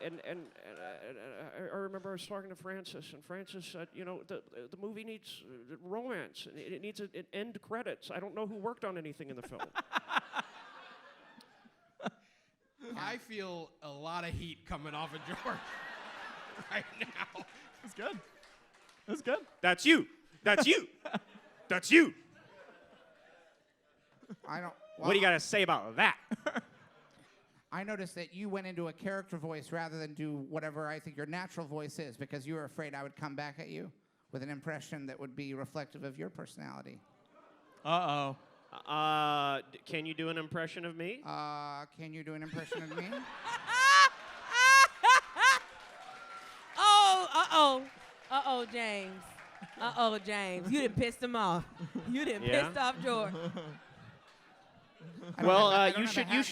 I remember I was talking to Francis, and Francis said, the movie needs romance, and it needs an end credits. I don't know who worked on anything in the film. I feel a lot of heat coming off of George right now. That's good. That's good. That's you. That's you. That's you. I don't. What do you got to say about that? I noticed that you went into a character voice rather than do whatever I think your natural voice is, because you were afraid I would come back at you with an impression that would be reflective of your personality. Uh-oh. Can you do an impression of me? Can you do an impression of me? Uh-oh, James. Uh-oh, James. You done pissed him off. You done Yeah? pissed off George. Well, you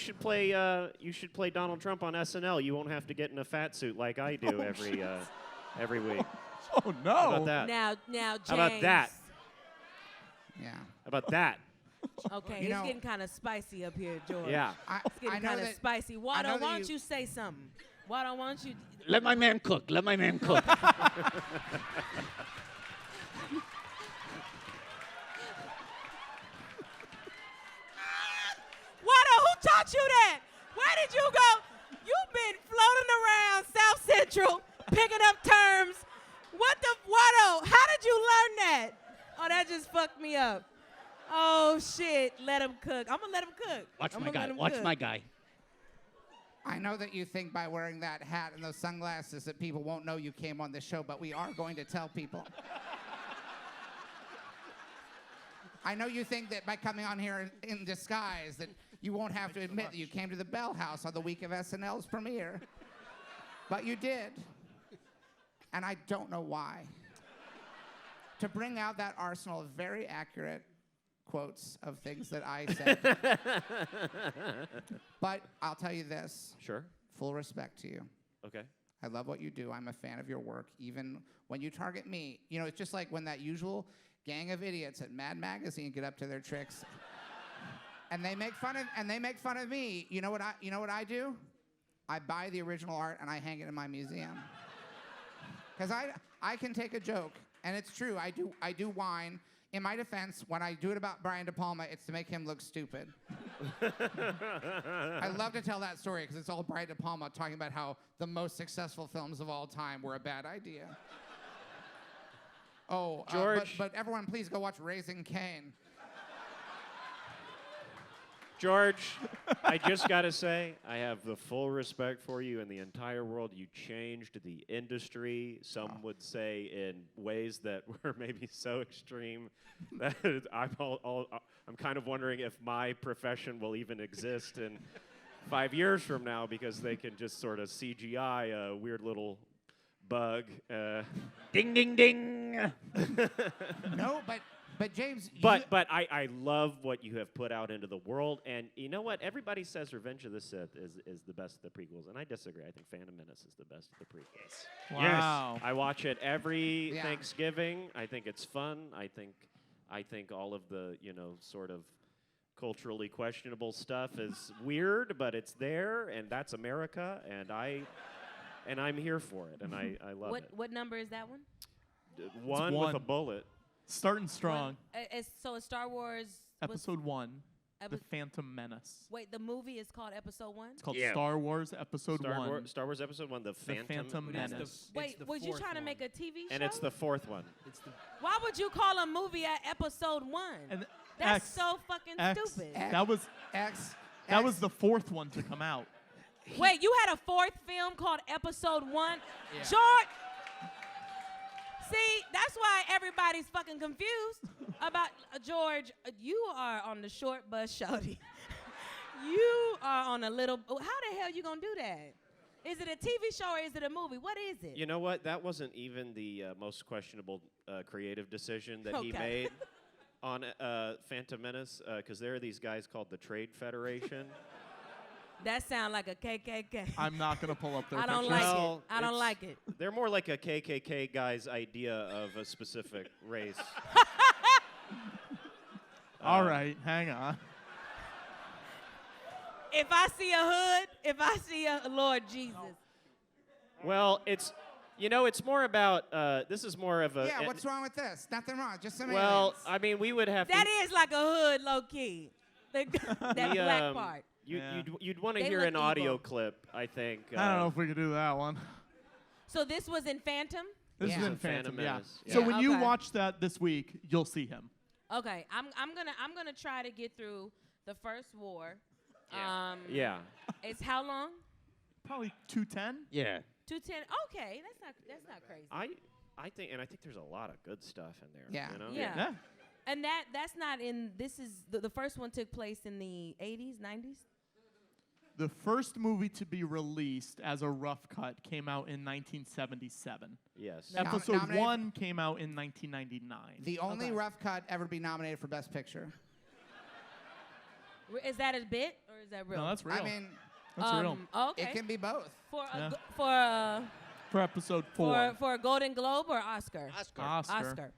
should play Donald Trump on SNL. You won't have to get in a fat suit like I do every week. Oh no! How about that? Now, James. How about that? Yeah. How about that? Okay, You it's know- getting kind of spicy up here, George. Yeah. It's getting kind of spicy. I know Why that don't you- you say something? Why don't you? Let my man cook. Let my man cook. Who taught you that? Where did you go? You've been floating around South Central, picking up terms. Watto, how did you learn that? Oh, that just fucked me up. Oh, shit. Let him cook. I'm going to let him cook. Watch I'ma my guy. let him Watch cook. my guy. I know that you think by wearing that hat and those sunglasses that people won't know you came on this show, but we are going to tell people. I know you think that by coming on here in disguise that you won't have to admit that you came to the Bell House on the week of SNL's premiere. But you did. And I don't know why. To bring out that arsenal of very accurate quotes of things that I said. But I'll tell you this. Sure. Full respect to you. Okay. I love what you do. I'm a fan of your work. Even when you target me, it's just like when that usual gang of idiots at Mad Magazine get up to their tricks, and they make fun of me. You know what I do? I buy the original art and I hang it in my museum. Because I can take a joke, and it's true. I do whine. In my defense, when I do it about Brian De Palma, it's to make him look stupid. I love to tell that story because it's all Brian De Palma talking about how the most successful films of all time were a bad idea. Oh, George. but everyone, please go watch Raising Cain. George, I just got to say, I have the full respect for you in the entire world. You changed the industry, some would say in ways that were maybe so extreme that I'm kind of wondering if my profession will even exist in 5 years from now because they can just sort of CGI a weird little bug. Ding, ding, ding. No, but James, But I love what you have put out into the world, and you know what? Everybody says Revenge of the Sith is the best of the prequels, and I disagree. I think Phantom Menace is the best of the prequels. Wow. I watch it every Yeah. Thanksgiving. I think it's fun. I think all of the sort of culturally questionable stuff is weird, but it's there, and that's America, and I'm here for it, and I love it. What number is that one? One with a bullet. Starting strong. It's Star Wars. Episode 1, The Epi- Phantom Menace. Wait, the movie is called Episode 1? It's called Yeah. Star Wars Episode 1. Star Wars Episode 1, The Phantom Menace. Wait, was you trying to make a TV show? And it's the fourth one. Why would you call a movie at Episode 1? And That's X, so fucking X, stupid. That was X. was the fourth one to come out. Wait, you had a fourth film called Episode 1? Yeah. George! See, that's why everybody's fucking confused about George. You are on the short bus, shorty. You are on a little. How the hell you gonna do that? Is it a TV show or is it a movie? What is it? You know what? That wasn't even the most questionable creative decision that he Okay. made on Phantom Menace, because there are these guys called the Trade Federation. That sound like a KKK. I'm not going to pull up their I don't pictures. like Well, it. I don't it's- like it. They're more like a KKK guy's idea of a specific race. All right, hang on. If I see a hood, if I see a Lord Jesus. Well, it's more about, this is more of a... Yeah, what's wrong with this? Nothing wrong. Just some Well, aliens. I mean, we would have That to... is like a hood, low key. That black part. Yeah. You'd want to They hear look an audio evil. clip, I think. I don't know if we could do that one. So this was in Phantom? This Yeah. is in Phantom Phantom, yeah. Menace, So yeah. when you Okay. watch that this week, you'll see him. Okay, I'm gonna try to get through the first war. Yeah. It's how long? Probably 210. Yeah. 210. Okay, that's not crazy. I think there's a lot of good stuff in there. Yeah. You know? Yeah. Yeah. And that's not in. This is the first one took place in the 80s, 90s. The first movie to be released as a rough cut came out in 1977. Yes. Nom- Episode nominated- 1 came out in 1999. The only Okay. rough cut ever be nominated for Best Picture. Is that a bit or is that real? No, that's real. I mean, That's real. Okay. it can be both. for a, Yeah. for For episode 4. for a Golden Globe or Oscar. Oscar. Oscar.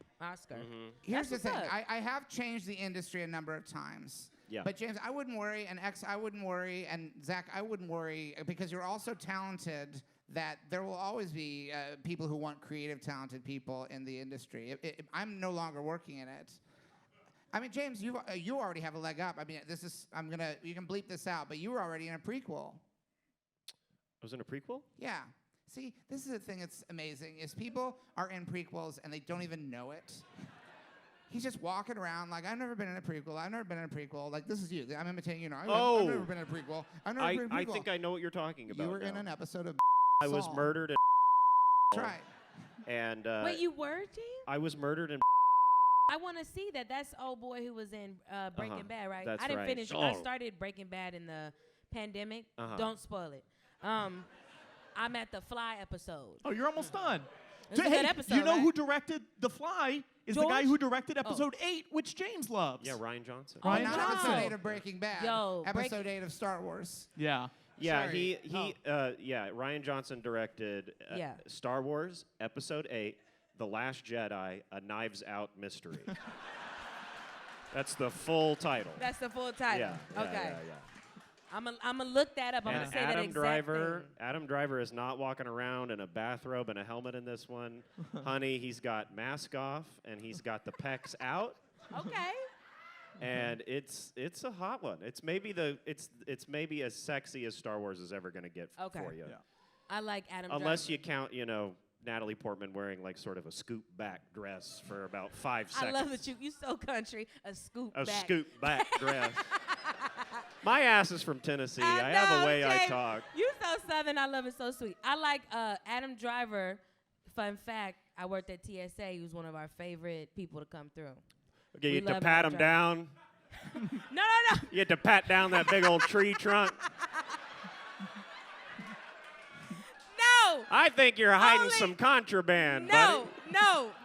Here's the That's thing. what's up. I have changed the industry a number of times. Yeah. But James, I wouldn't worry, and X, I wouldn't worry, and Zach, I wouldn't worry, because you're all so talented that there will always be people who want creative, talented people in the industry. I'm no longer working in it. I mean, James, you already have a leg up. I mean, you can bleep this out, but you were already in a prequel. I was in a prequel? Yeah. See, this is the thing that's amazing, is people are in prequels and they don't even know it. He's just walking around like, I've never been in a prequel. I've never been in a prequel. Like, this is you. I'm imitating you now. I've never been in a prequel. I've never been in a I prequel. think I know what you're talking about. You were in now. an episode of I was Saul. murdered in That's right. and Wait, you were, James? I was murdered in I want to see that. That's old boy who was in Breaking Bad, right? That's I didn't right. finish. I Oh. started Breaking Bad in the pandemic. Uh-huh. Don't spoil it. I'm at the Fly episode. Oh, you're almost done. It's a Hey, good episode, you know right? who directed The Fly is the guy George? who directed episode 8, which James loves. Yeah, Ryan Johnson. Ryan Not Johnson. episode 8 of Breaking Bad. Yo, episode 8 of Star Wars. Yeah. Yeah, Sorry. Ryan Johnson directed Yeah. Star Wars Episode 8, The Last Jedi, A Knives Out Mystery. That's the full title. That's the full title. Yeah, Okay. yeah. I'm gonna look that up. I'm And gonna say that Adam exact Driver, thing. Adam Driver is not walking around in a bathrobe and a helmet in this one. Honey, he's got mask off and he's got the pecs out. Okay. And it's a hot one. It's maybe as sexy as Star Wars is ever going to get Okay. for you. Yeah. I like Adam Unless Driver. you count, Natalie Portman wearing like sort of a scoop back dress for about 5 seconds. I love that you so country. A scoop A back. scoop back dress. My ass is from Tennessee. I have know, a way I James. talk. You so Southern. I love it. So sweet. I like Adam Driver. Fun fact, I worked at TSA. He was one of our favorite people to come through. Okay, We you had to love pat Adam him Driver. down. No. You had to pat down that big old tree trunk. No. I think you're hiding Only- some contraband, No.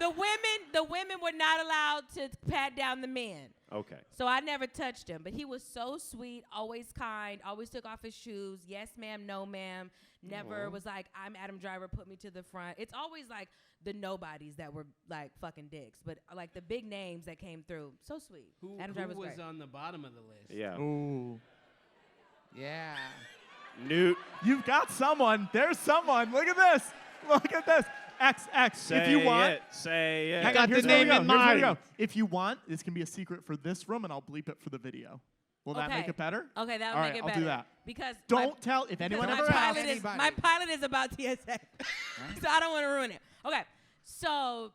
The women were not allowed to pat down the men. buddy. Okay. So I never touched him, but he was so sweet, always kind, always took off his shoes. Yes, ma'am, no, ma'am. Never was like, I'm Adam Driver, put me to the front. It's always like the nobodies that were like fucking dicks, but like the big names that came through. So sweet. Who Adam Driver was great. on the bottom of the list? Yeah. Ooh. Yeah. Newt. You've got someone. There's someone. Look at this. Look at this. X. Say if you want. it. Say it. Hang got on, here's the where we name go. in Here's where we mind. go. If you want, this can be a secret for this room, and I'll bleep it for the video. Will that make Okay. it better? Okay, that'll All make right, it I'll better. do that. Because Don't tell if anyone my ever pilot asks. is my pilot is about TSA, so I don't want to ruin it. Okay, so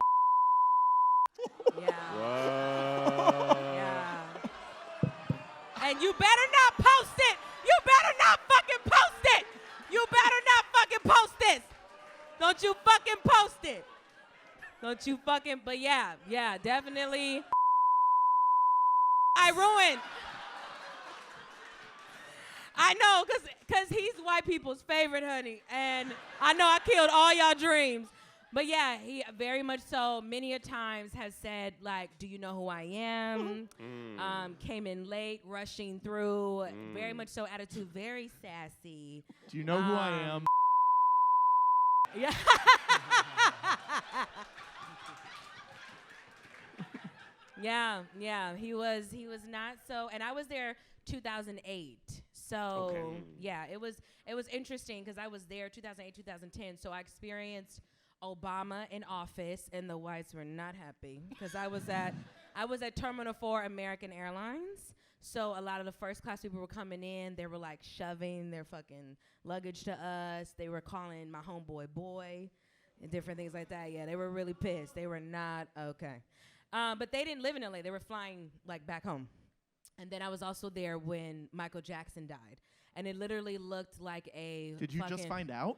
yeah, Whoa. yeah, and you better not post it. You better not fucking post it. You better not fucking post this. Don't you fucking post it. Don't you fucking. But yeah, definitely. I ruined. I know, cause he's white people's favorite, honey, and I know I killed all y'all dreams. But yeah, he very much so. Many a times has said like, "Do you know who I am?" Came in late, rushing through. Very much so attitude, very sassy. Do you know who I am? Yeah. Yeah. He was not so, and I was there 2008. So yeah, it was interesting because I was there 2008, 2010. So I experienced Obama in office, and the whites were not happy because I was at Terminal 4 American Airlines. So a lot of the first class people were coming in. They were like shoving their fucking luggage to us. They were calling my homeboy boy and different things like that. Yeah, they were really pissed. They were not okay. But they didn't live in LA. They were flying like back home. And then I was also there when Michael Jackson died. And it literally looked like a Did you just find out?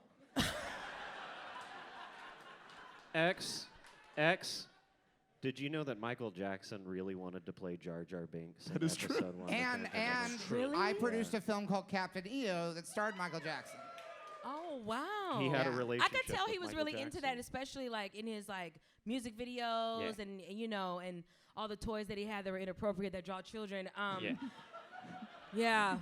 X. Did you know that Michael Jackson really wanted to play Jar Jar Binks? That is true. And Really? I produced a film called Captain EO that starred Michael Jackson. Oh, wow. He had a Yeah. relationship. I could tell he with was Michael really into Jackson. that, especially like in his like music videos Yeah. and you know, and all the toys that he had that were inappropriate that draw children. Yeah. Yeah.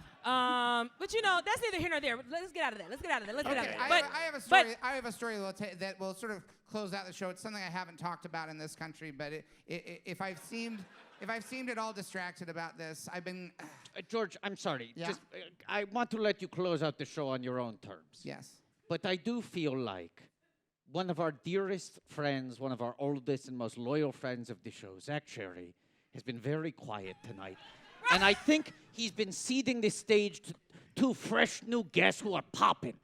But you know, that's neither here nor there. Let's get out of that. Let's get out of that. Let's get out of that. I have a story. I have a story that will sort of close out the show. It's something I haven't talked about in this country, but if I've seemed at all distracted about this, I've been. George, I'm sorry. Yeah? Just, I want to let you close out the show on your own terms. Yes. But I do feel like one of our dearest friends, one of our oldest and most loyal friends of the show, Zach Cherry, has been very quiet tonight. And I think he's been seeding the stage to two fresh new guests who are popping.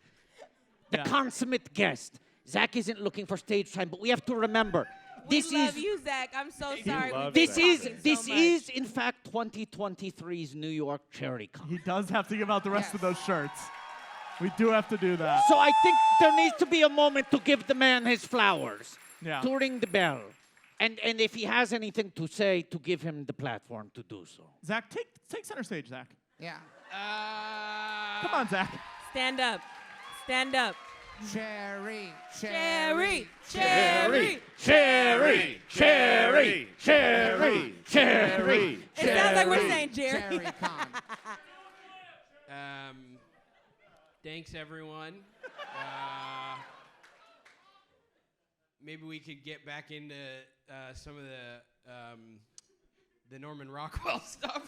The consummate guest. Zach isn't looking for stage time, but we have to remember, We this love is you, Zach. I'm so sorry. love We've this been is talking this so much. is in fact 2023's New York Cherry Con. He does have to give out the rest of those shirts. We do have to do that. So I think there needs to be a moment to give the man his flowers. Yeah. To ring the bell. And if he has anything to say, to give him the platform to do so. Zach, take center stage, Zach. Yeah. Come on, Zach. Stand up. Stand up. Cherry. Cherry. Cherry, cherry, cherry, cherry, cherry. It sounds like we're saying Jerry. Cherry con. Thanks, everyone. Maybe we could get back into some of the Norman Rockwell stuff.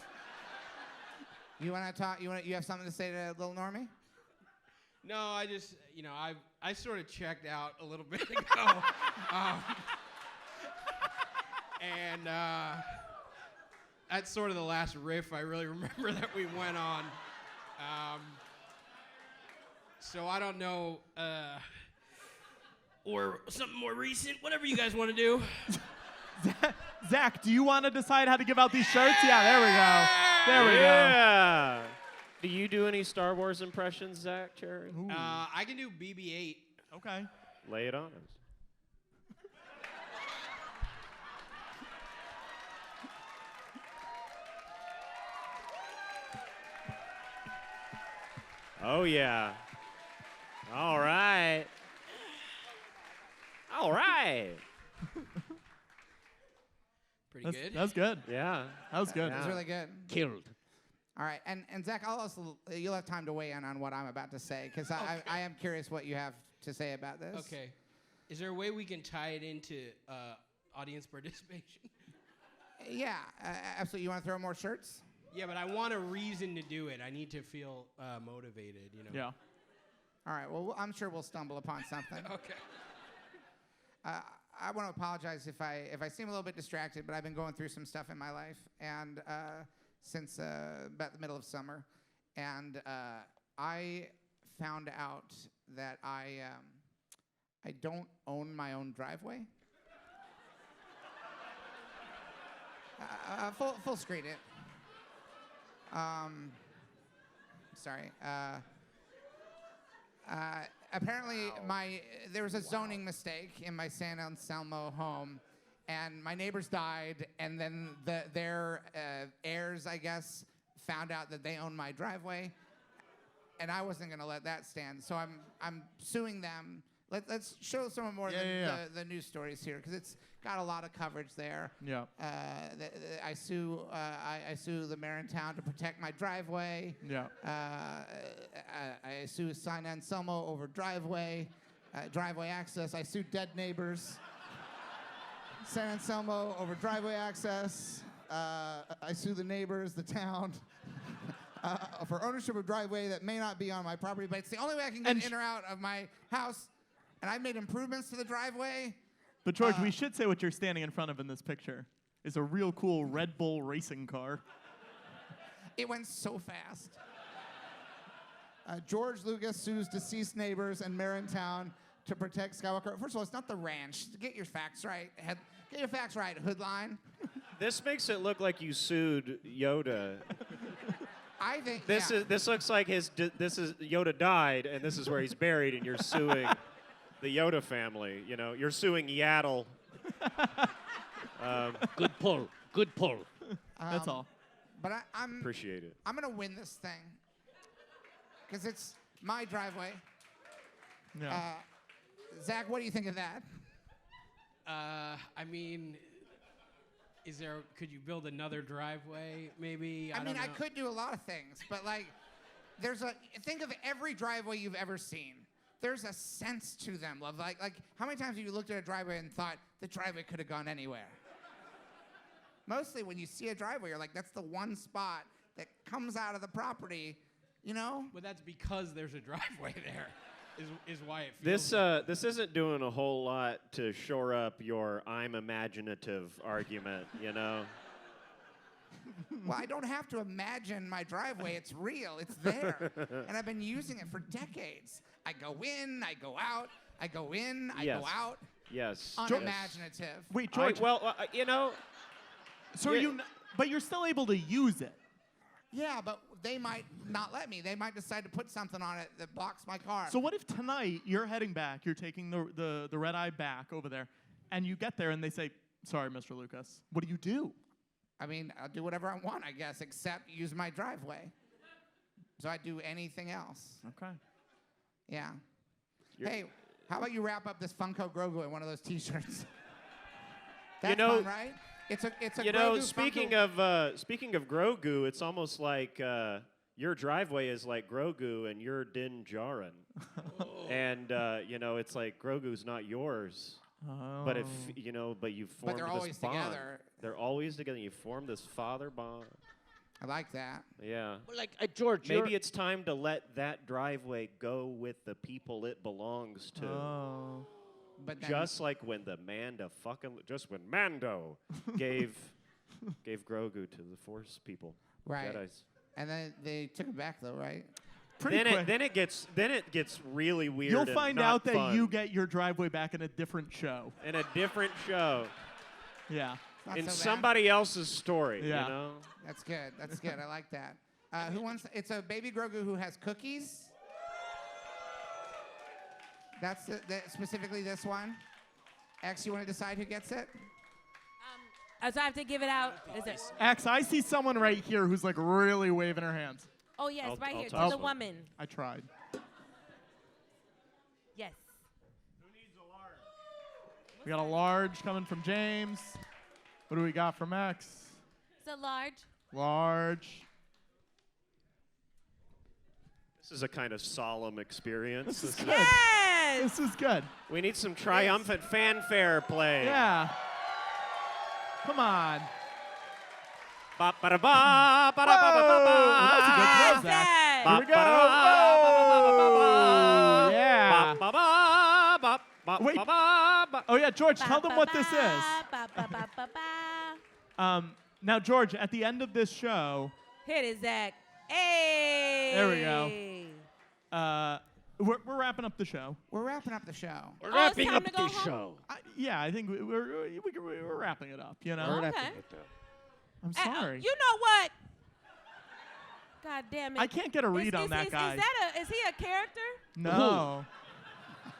You want to talk? You have something to say to little Normie? No, I just, I sort of checked out a little bit ago. And that's sort of the last riff I really remember that we went on. So I don't know. or something more recent, whatever you guys want to do. Zach, do you want to decide how to give out these shirts? Yeah, there we go. There we go. Yeah. Do you do any Star Wars impressions, Zach Cherry? I can do BB-8. Okay. Lay it on us. Oh, yeah. All right. All right. Pretty good. That's good. Yeah. That was good. It's really good. Killed. All right, and Zach, I'll also you'll have time to weigh in on what I'm about to say because I am curious what you have to say about this. Okay. Is there a way we can tie it into audience participation? Yeah, absolutely. You want to throw more shirts? Yeah, but I want a reason to do it. I need to feel motivated, you know. Yeah. All right. Well, I'm sure we'll stumble upon something. Okay. I want to apologize if I seem a little bit distracted, but I've been going through some stuff in my life, and since about the middle of summer, and I found out that I don't own my own driveway. Full screen it. Sorry. Apparently, there was a zoning mistake in my San Anselmo home, and my neighbors died, and then their heirs, I guess, found out that they own my driveway, and I wasn't going to let that stand, so I'm suing them. Let's show some more of the news stories here, because it's got a lot of coverage there. Yeah. I sue the mayor in town to protect my driveway. Yeah. I sue San Anselmo over driveway access. I sue dead neighbors. San Anselmo over driveway access. I sue the neighbors, the town, for ownership of driveway that may not be on my property, but it's the only way I can get in or out of my house. And I've made improvements to the driveway. But George, we should say what you're standing in front of in this picture is a real cool Red Bull racing car. It went so fast. George Lucas sues deceased neighbors and mayor in town to protect Skywalker. First of all, it's not the ranch. Get your facts right. Get your facts right, Hoodline. This makes it look like you sued Yoda. I think this looks like this is Yoda died, and this is where he's buried, and you're suing the Yoda family. You know, you're suing Yaddle. Good pull. Good pull. That's all. But I'm Appreciate it. I'm gonna win this thing because it's my driveway. Yeah. Zach, what do you think of that? I mean, could you build another driveway, maybe? I don't mean, know. I could do a lot of things, but like, think of every driveway you've ever seen. There's a sense to them, love. Like how many times have you looked at a driveway and thought the driveway could have gone anywhere? Mostly when you see a driveway, you're like, that's the one spot that comes out of the property, you know? But that's because there's a driveway there, is why it feels. This isn't doing a whole lot to shore up your I'm imaginative argument, you know? Well, I don't have to imagine my driveway. It's real. It's there. And I've been using it for decades. I go in, I go out, I go in, I go out. Yes. Unimaginative. Wait, George. You know. So but you're still able to use it. Yeah, but they might not let me. They might decide to put something on it that blocks my car. So what if tonight you're heading back, you're taking the red eye back over there, and you get there and they say, sorry, Mr. Lucas. What do you do? I mean, I'll do whatever I want, I guess, except use my driveway. So I do anything else. Okay. Yeah. Hey, how about you wrap up this Funko Grogu in one of those T-shirts? That's fun, right? It's a You Grogu know, speaking Funko. of Grogu, it's almost like your driveway is like Grogu and you're Din Djarin. And you know, it's like Grogu's not yours. Oh. But but you formed they're this always bond. together. They're always together. You form this father bond. I like that. Yeah. Well, like George, Maybe it's time to let that driveway go with the people it belongs to. Oh. But then, Just like when Mando gave Grogu to the Force people. right. Jedis. And then they took it back, though, right? Pretty quick. Then it gets really weird. You'll and find not out that fun. you get your driveway back in a different show. in a different show. Yeah. Not In so bad. somebody else's story. Yeah. You know. That's good. That's good. I like that. Who wants? It's a baby Grogu who has cookies. That's specifically this one. X, you want to decide who gets it? So I have to give it out. Is it? X, I see someone right here who's like really waving her hands. Oh yes, right I'll here to toss the one. woman. I tried. Yes. We got a large coming from James. What do we got from X? It's a large. Large. This is a kind of solemn experience. This is good. Yes. This is good. We need some triumphant fanfare play. Yeah. Come on. Ba ba da ba ba da ba ba ba ba. That's a good Yes, throw, Zach. yes. Here we go. Oh, yeah. Ba ba ba ba Wait. ba ba ba. Oh, yeah, George, tell them what this is. Ba, ba, ba, ba, ba. Now, George, at the end of this show, Hit it, Zach. Hey. There we go. We're wrapping up the show. We're wrapping up the show. We're it's wrapping time up to go this home? show. Yeah, I think we're wrapping it up, you know? We're Okay. wrapping it up. I'm Hey, sorry. you know what? God damn it. I can't get a read on that guy. Is he a character? No.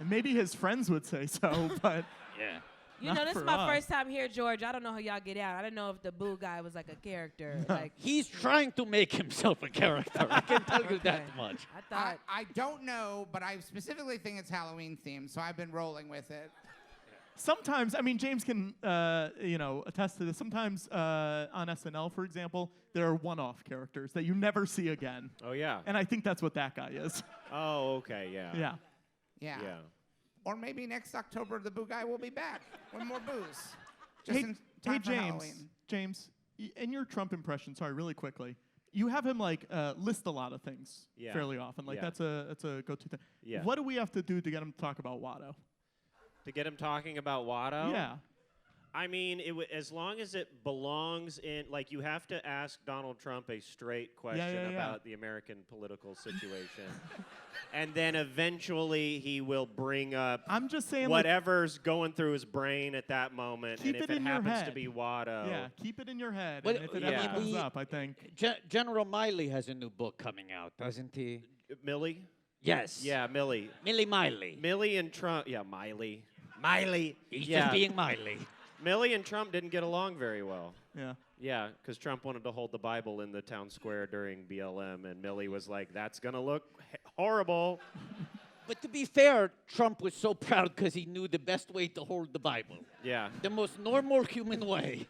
And maybe his friends would say so, but Yeah. You know, Not this is for my us. first time here, George. I don't know how y'all get out. I didn't know if the boo guy was like a character. Like, He's trying to make himself a character. I can tell you that Okay. much. I thought. I don't know, but I specifically think it's Halloween themed, so I've been rolling with it. sometimes, I mean, James can, attest to this. Sometimes on SNL, for example, there are one-off characters that you never see again. Oh yeah. And I think that's what that guy is. Oh okay. Yeah. Yeah. Yeah. Yeah. Or maybe next October the boo guy will be back with more booze. Just Hey, in time hey for James. Halloween. James, in your Trump impression, sorry, really quickly, you have him like list a lot of things Yeah. fairly often. Like Yeah. that's a go-to thing. Yeah. What do we have to do to get him to talk about Watto? To get him talking about Watto. Yeah. I mean, as long as it belongs in, like, you have to ask Donald Trump a straight question yeah. about the American political situation. And then eventually he will bring up I'm just saying, like, whatever's going through his brain at that moment. Keep And if it it in your happens to head. be Watto. yeah, keep it in your head. Well, and if it yeah. ever comes we- up, I think. General Miley has a new book coming out, doesn't he? Millie? Yes. Yeah, Millie. Millie Miley. Millie and Trump. Yeah, Miley. He's Yeah. just being Miley. Millie and Trump didn't get along very well. Yeah. Yeah, because Trump wanted to hold the Bible in the town square during BLM, and Millie was like, that's going to look horrible. But to be fair, Trump was so proud because he knew the best way to hold the Bible. Yeah. The most normal human way.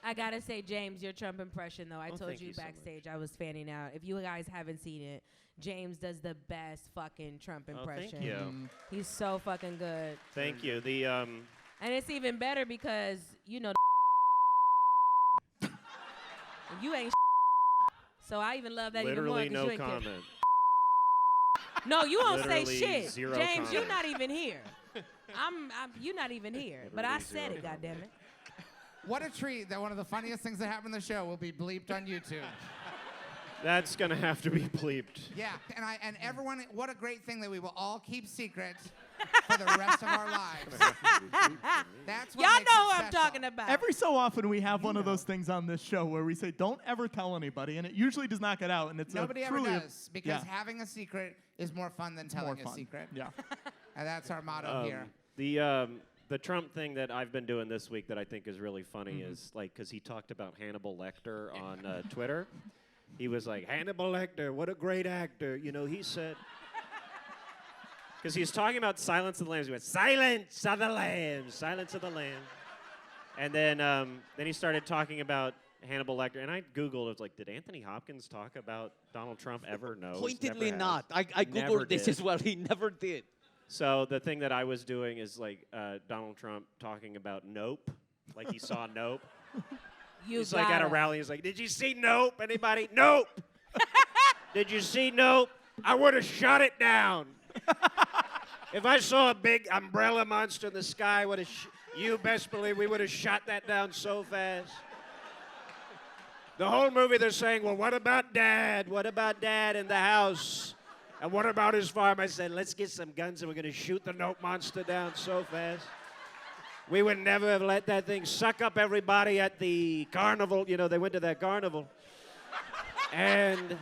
I gotta say, James, your Trump impression though. I told thank you you so much. backstage I was fanning out. If you guys haven't seen it, James does the best fucking Trump Oh, impression. thank you. He's so fucking good. Thank you. The And it's even better because, you know, you ain't so I even love that literally even more. 'cause no you ain't comment. No, you don't say Literally shit. zero James, you're comment. not even here. you're not even here. But I Literally said it, zero. goddammit. What a treat that one of the funniest things that happened in the show will be bleeped on YouTube. That's going to have to be bleeped. Yeah, and everyone, what a great thing that we will all keep secret for the rest of our lives. That's what Y'all makes know it who I'm special. talking about. Every so often, we have one of those things on this show where we say, "Don't ever tell anybody," and it usually does not get out. And it's Nobody ever truly does, because yeah. having a secret is more fun than more telling a fun. secret. Yeah. And that's our motto here. The Trump thing that I've been doing this week that I think is really funny Mm-hmm. is like because he talked about Hannibal Lecter on Twitter. He was like, Hannibal Lecter, what a great actor. You know, he said. Because he was talking about Silence of the Lambs. He went, Silence of the Lambs, Silence of the Lambs. And then he started talking about Hannibal Lecter. And I Googled, it was like, did Anthony Hopkins talk about Donald Trump ever? No. Pointedly never has. not. I Never Googled this did. as well. He never did. So the thing that I was doing is like Donald Trump talking about Nope, like he saw Nope. He's like at a rally. He's like, "Did you see Nope? Anybody? Nope. Did you see Nope? I would have shut it down. If I saw a big umbrella monster in the sky, you best believe we would have shot that down so fast." The whole movie they're saying, well, what about Dad? What about Dad in the house? And what about his farm? I said, let's get some guns and we're going to shoot the note monster down so fast. We would never have let that thing suck up everybody at the carnival. You know, they went to that carnival. And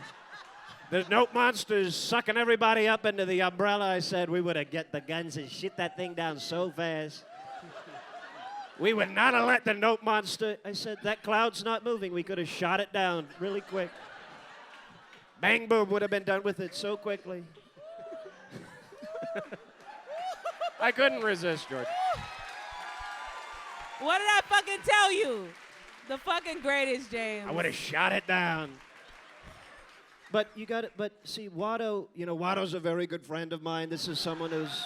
the note monster's sucking everybody up into the umbrella. I said, we would have get the guns and shoot that thing down so fast. We would not have let the note monster. I said, that cloud's not moving. We could have shot it down really quick. Bang, boom, would have been done with it so quickly. I couldn't resist, George. What did I fucking tell you? The fucking greatest, James. I would have shot it down. But you got it. But see, Watto, you know, Watto's a very good friend of mine. This is someone who's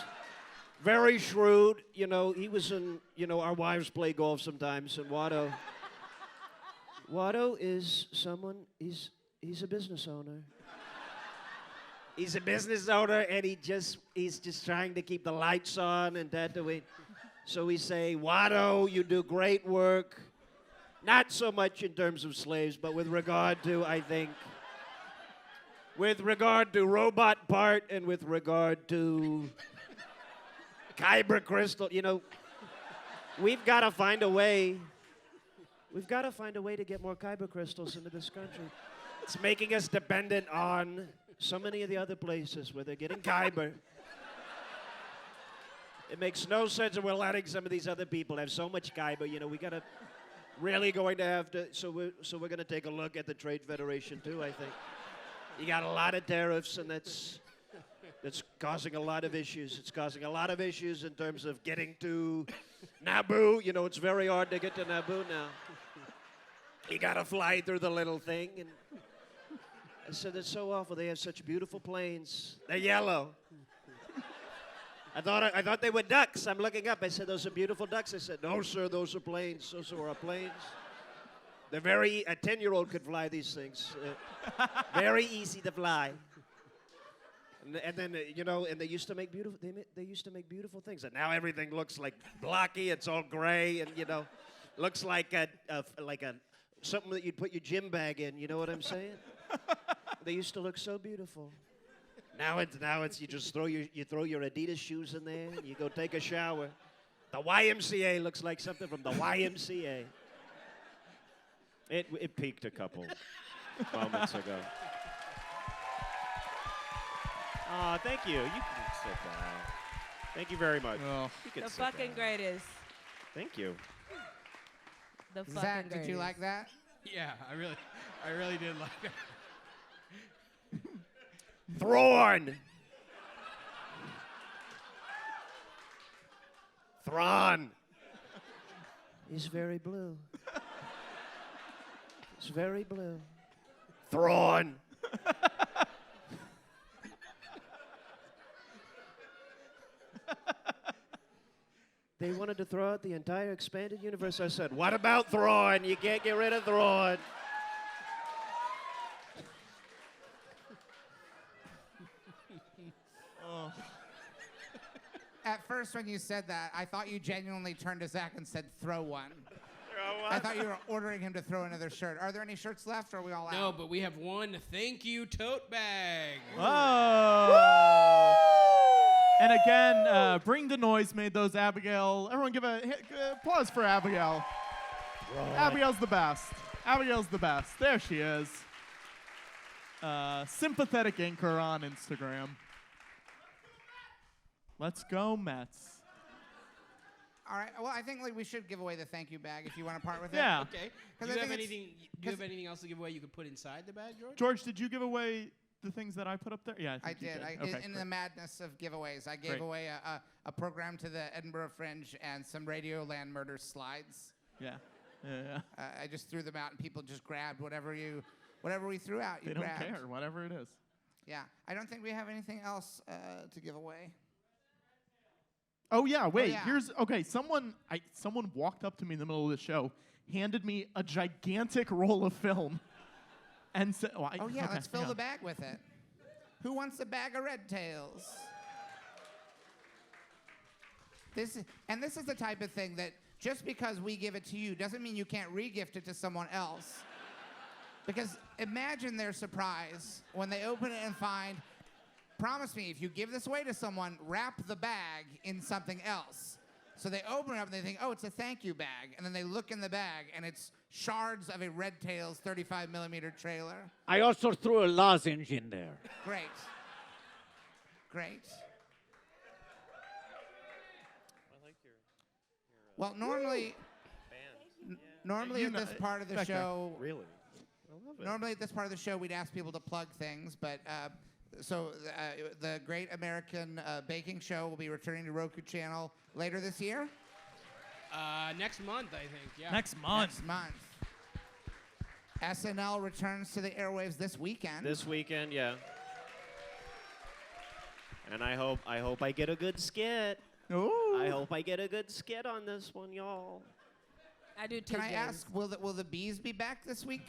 very shrewd. You know, he was in, you know, our wives play golf sometimes, and Watto is someone, he's a business owner. He's a business owner, and he's just trying to keep the lights on and Tatooine. So we say, Watto, you do great work. Not so much in terms of slaves, but with regard to, I think, with regard to robot part and with regard to kyber crystal, you know, we've got to find a way. We've got to find a way to get more kyber crystals into this country. It's making us dependent on so many of the other places where they're getting kyber. It makes no sense that we're letting some of these other people have so much kyber. You know, we got to really going to have to. So we're going to take a look at the Trade Federation too. I think you got a lot of tariffs, and that's causing a lot of issues. It's causing a lot of issues in terms of getting to Naboo. You know, it's very hard to get to Naboo now. You got to fly through the little thing, and I said, it's so awful. They have such beautiful planes. They're yellow. I thought they were ducks. I'm looking up. I said, those are beautiful ducks. I said, no, sir, those are planes. Those are our planes. They're very, a 10-year-old could fly these things. Very easy to fly. And then, you know, and they used to make beautiful, they used to make beautiful things. And now everything looks like blocky. It's all gray and, you know, looks like something that you'd put your gym bag in. You know what I'm saying? They used to look so beautiful. Now it's you just throw your Adidas shoes in there and you go take a shower. The YMCA looks like something from the YMCA. It peaked a couple moments ago. Oh, thank you. You can sit down. Thank you very much. Oh. You can The sit fucking down. greatest. Thank you. The fucking Zach, greatest. did you like that? Yeah, I really did like that. Thrawn. Thrawn. He's very blue. He's very blue. Thrawn. They wanted to throw out the entire expanded universe. I said, what about Thrawn? You can't get rid of Thrawn. At first, when you said that, I thought you genuinely turned to Zach and said, throw one. I thought you were ordering him to throw another shirt. Are there any shirts left, or are we all out? No, but we have one thank you tote bag. Oh. And again, Bring the Noise made those. Abigail. Everyone give a applause for Abigail. Right. Abigail's the best. Abigail's the best. There she is. Sympathetic anchor on Instagram. Let's go, Mets. All right. Well, I think we should give away the thank you bag if you want to part with it. Yeah. Okay. Do you have anything else to give away you could put inside the bag, George? George, did you give away the things that I put up there? Yeah, I think I you did. Okay, In the madness of giveaways, I gave Great. away a program to the Edinburgh Fringe and some Radioland Murder slides. Yeah. I just threw them out, and people just grabbed whatever we threw out. They don't care, whatever it is. Yeah. I don't think we have anything else to give away. Oh yeah, wait. yeah. Here's okay. Someone walked up to me in the middle of the show, handed me a gigantic roll of film, and said, "Oh yeah, let's fill the bag with it. Who wants a bag of Red Tails?" This is the type of thing that just because we give it to you doesn't mean you can't re-gift it to someone else. Because imagine their surprise when they open it and find, promise me, if you give this away to someone, wrap the bag in something else. So they open it up and they think, oh, it's a thank you bag. And then they look in the bag and it's shards of a Red Tails 35mm trailer. I also threw a lozenge in there. Great. Great. I like your Well, normally, normally You at know- this part of the back there. show, really. I love it. normally at this part of the show, we'd ask people to plug things, but the Great American Baking Show will be returning to Roku Channel later this year. Next month, I think. Yeah. Next month. Next month. SNL returns to the airwaves this weekend. This weekend, yeah. And I hope I get a good skit. Ooh. I hope I get a good skit on this one, y'all. I do too. Can I James. ask, will the bees be back this week?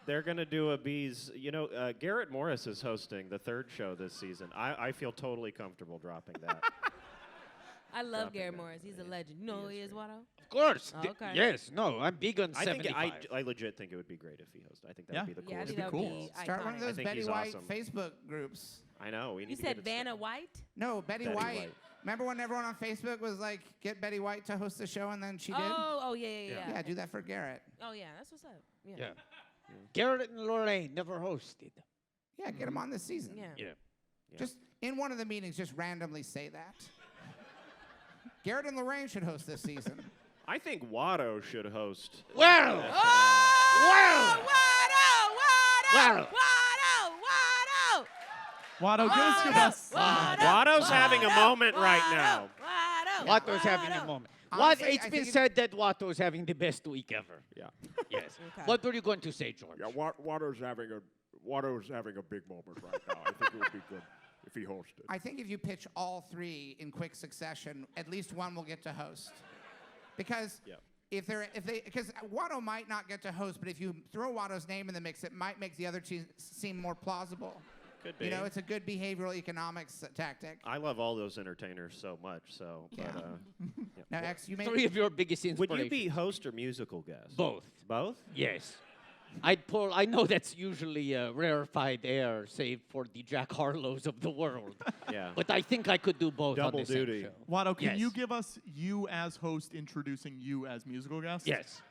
They're gonna do a bees. You know, Garrett Morris is hosting the 3rd show this season. I feel totally comfortable dropping that. I love Dropping Gary that. Morris. He's a legend. You know who he is, Watto? Of course. Oh, okay. Yes. No, I'm big on I think 75. I legit think it would be great if he hosted. I think that Yeah. would be the Yeah, I coolest. think that would cool. be Start one of iconic. those think Betty he's White awesome. Facebook groups. I know. We need You to said get it Vanna started. White? No, Betty Betty White. White. Remember when everyone on Facebook was like, get Betty White to host the show, and then she did? Oh, yeah. Yeah, do that for Garrett. Oh, yeah, that's what's up. Yeah. Yeah. Garrett and Lorraine never hosted. Yeah, get him on this season. Yeah. Yeah. Yeah. Just in one of the meetings, just randomly say that. Garrett and Lorraine should host this season. I think Watto should host. Well. SNL. Oh, Well. Watto, give us your best. Watto's having a moment right now. Watto's having a moment. Honestly, It's I been think said that Watto's having the best week ever. Yeah. Yes. Okay. What were you going to say, George? Yeah, Watto's having a big moment right now. I think it would be good if he hosted. I think if you pitch all 3 in quick succession, at least one will get to host. Because Yeah. because Watto might not get to host, but if you throw Watto's name in the mix, it might make the other 2 seem more plausible. Could be. You know, it's a good behavioral economics tactic. I love all those entertainers so much. So, Yeah. but, Now, X, you may 3 of your biggest would inspirations. you be host or musical guest? Both? Both? Yes. I know that's usually rarefied air, save for the Jack Harlows of the world. Yeah. But I think I could do both Double on the same duty. show. Watto, can Yes. you give us you as host introducing you as musical guest? Yes.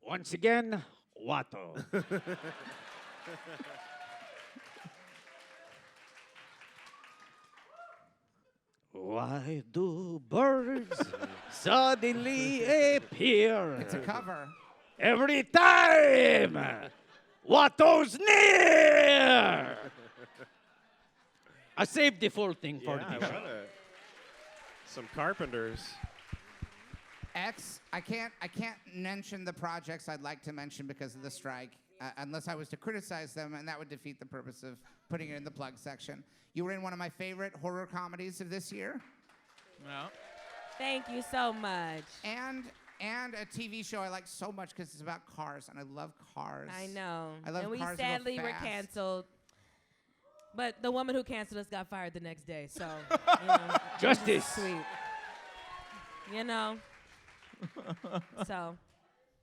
Once again, Watto. Why do birds suddenly appear? It's a cover. Every time Watto's near! I saved the full thing for Yeah, I the show. love it. Some carpenters. X, I can't mention the projects I'd like to mention because of the strike, unless I was to criticize them, and that would defeat the purpose of putting it in the plug section. You were in one of my favorite horror comedies of this year, No. Thank you so much. and a TV show I like so much because it's about cars, and I love cars. I know. I love and we cars that go sadly were fast. canceled. But the woman who canceled us got fired the next day, so you know, Justice. sweet. You know. So.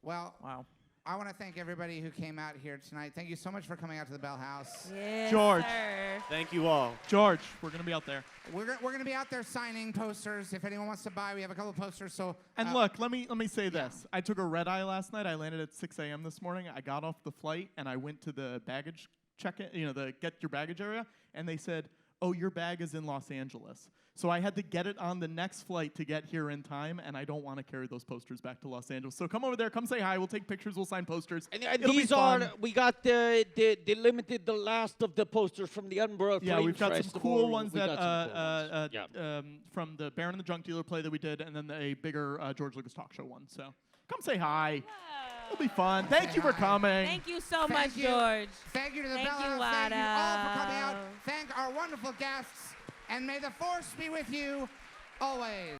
Well, Wow. I want to thank everybody who came out here tonight. Thank you so much for coming out to the Bell House. Yes, George. sir. Thank you all. George, we're gonna be out there. We're going to be out there signing posters. If anyone wants to buy, we have a couple posters. So And look, let me say this. I took a red eye last night. I landed at 6 a.m. this morning. I got off the flight and I went to the baggage check-in, the get your baggage area, and they said, "Oh, your bag is in Los Angeles." So I had to get it on the next flight to get here in time, and I don't want to carry those posters back to Los Angeles. So come over there, come say hi. We'll take pictures. We'll sign posters. And It'll be these fun. are, we got the limited, the last of the posters from the Edinburgh Yeah, Film we've got some Festival. cool ones We that got some cool ones. Yeah. from the Baron and the Drunk Dealer play that we did, and then a bigger George Lucas talk show one. So come say hi. It'll be fun. Thank you for coming. Thank you so Thank much, you. George. Thank you to the Thank Bell you, House. Thank you all for coming out. Wada. Thank our wonderful guests. And may the force be with you always.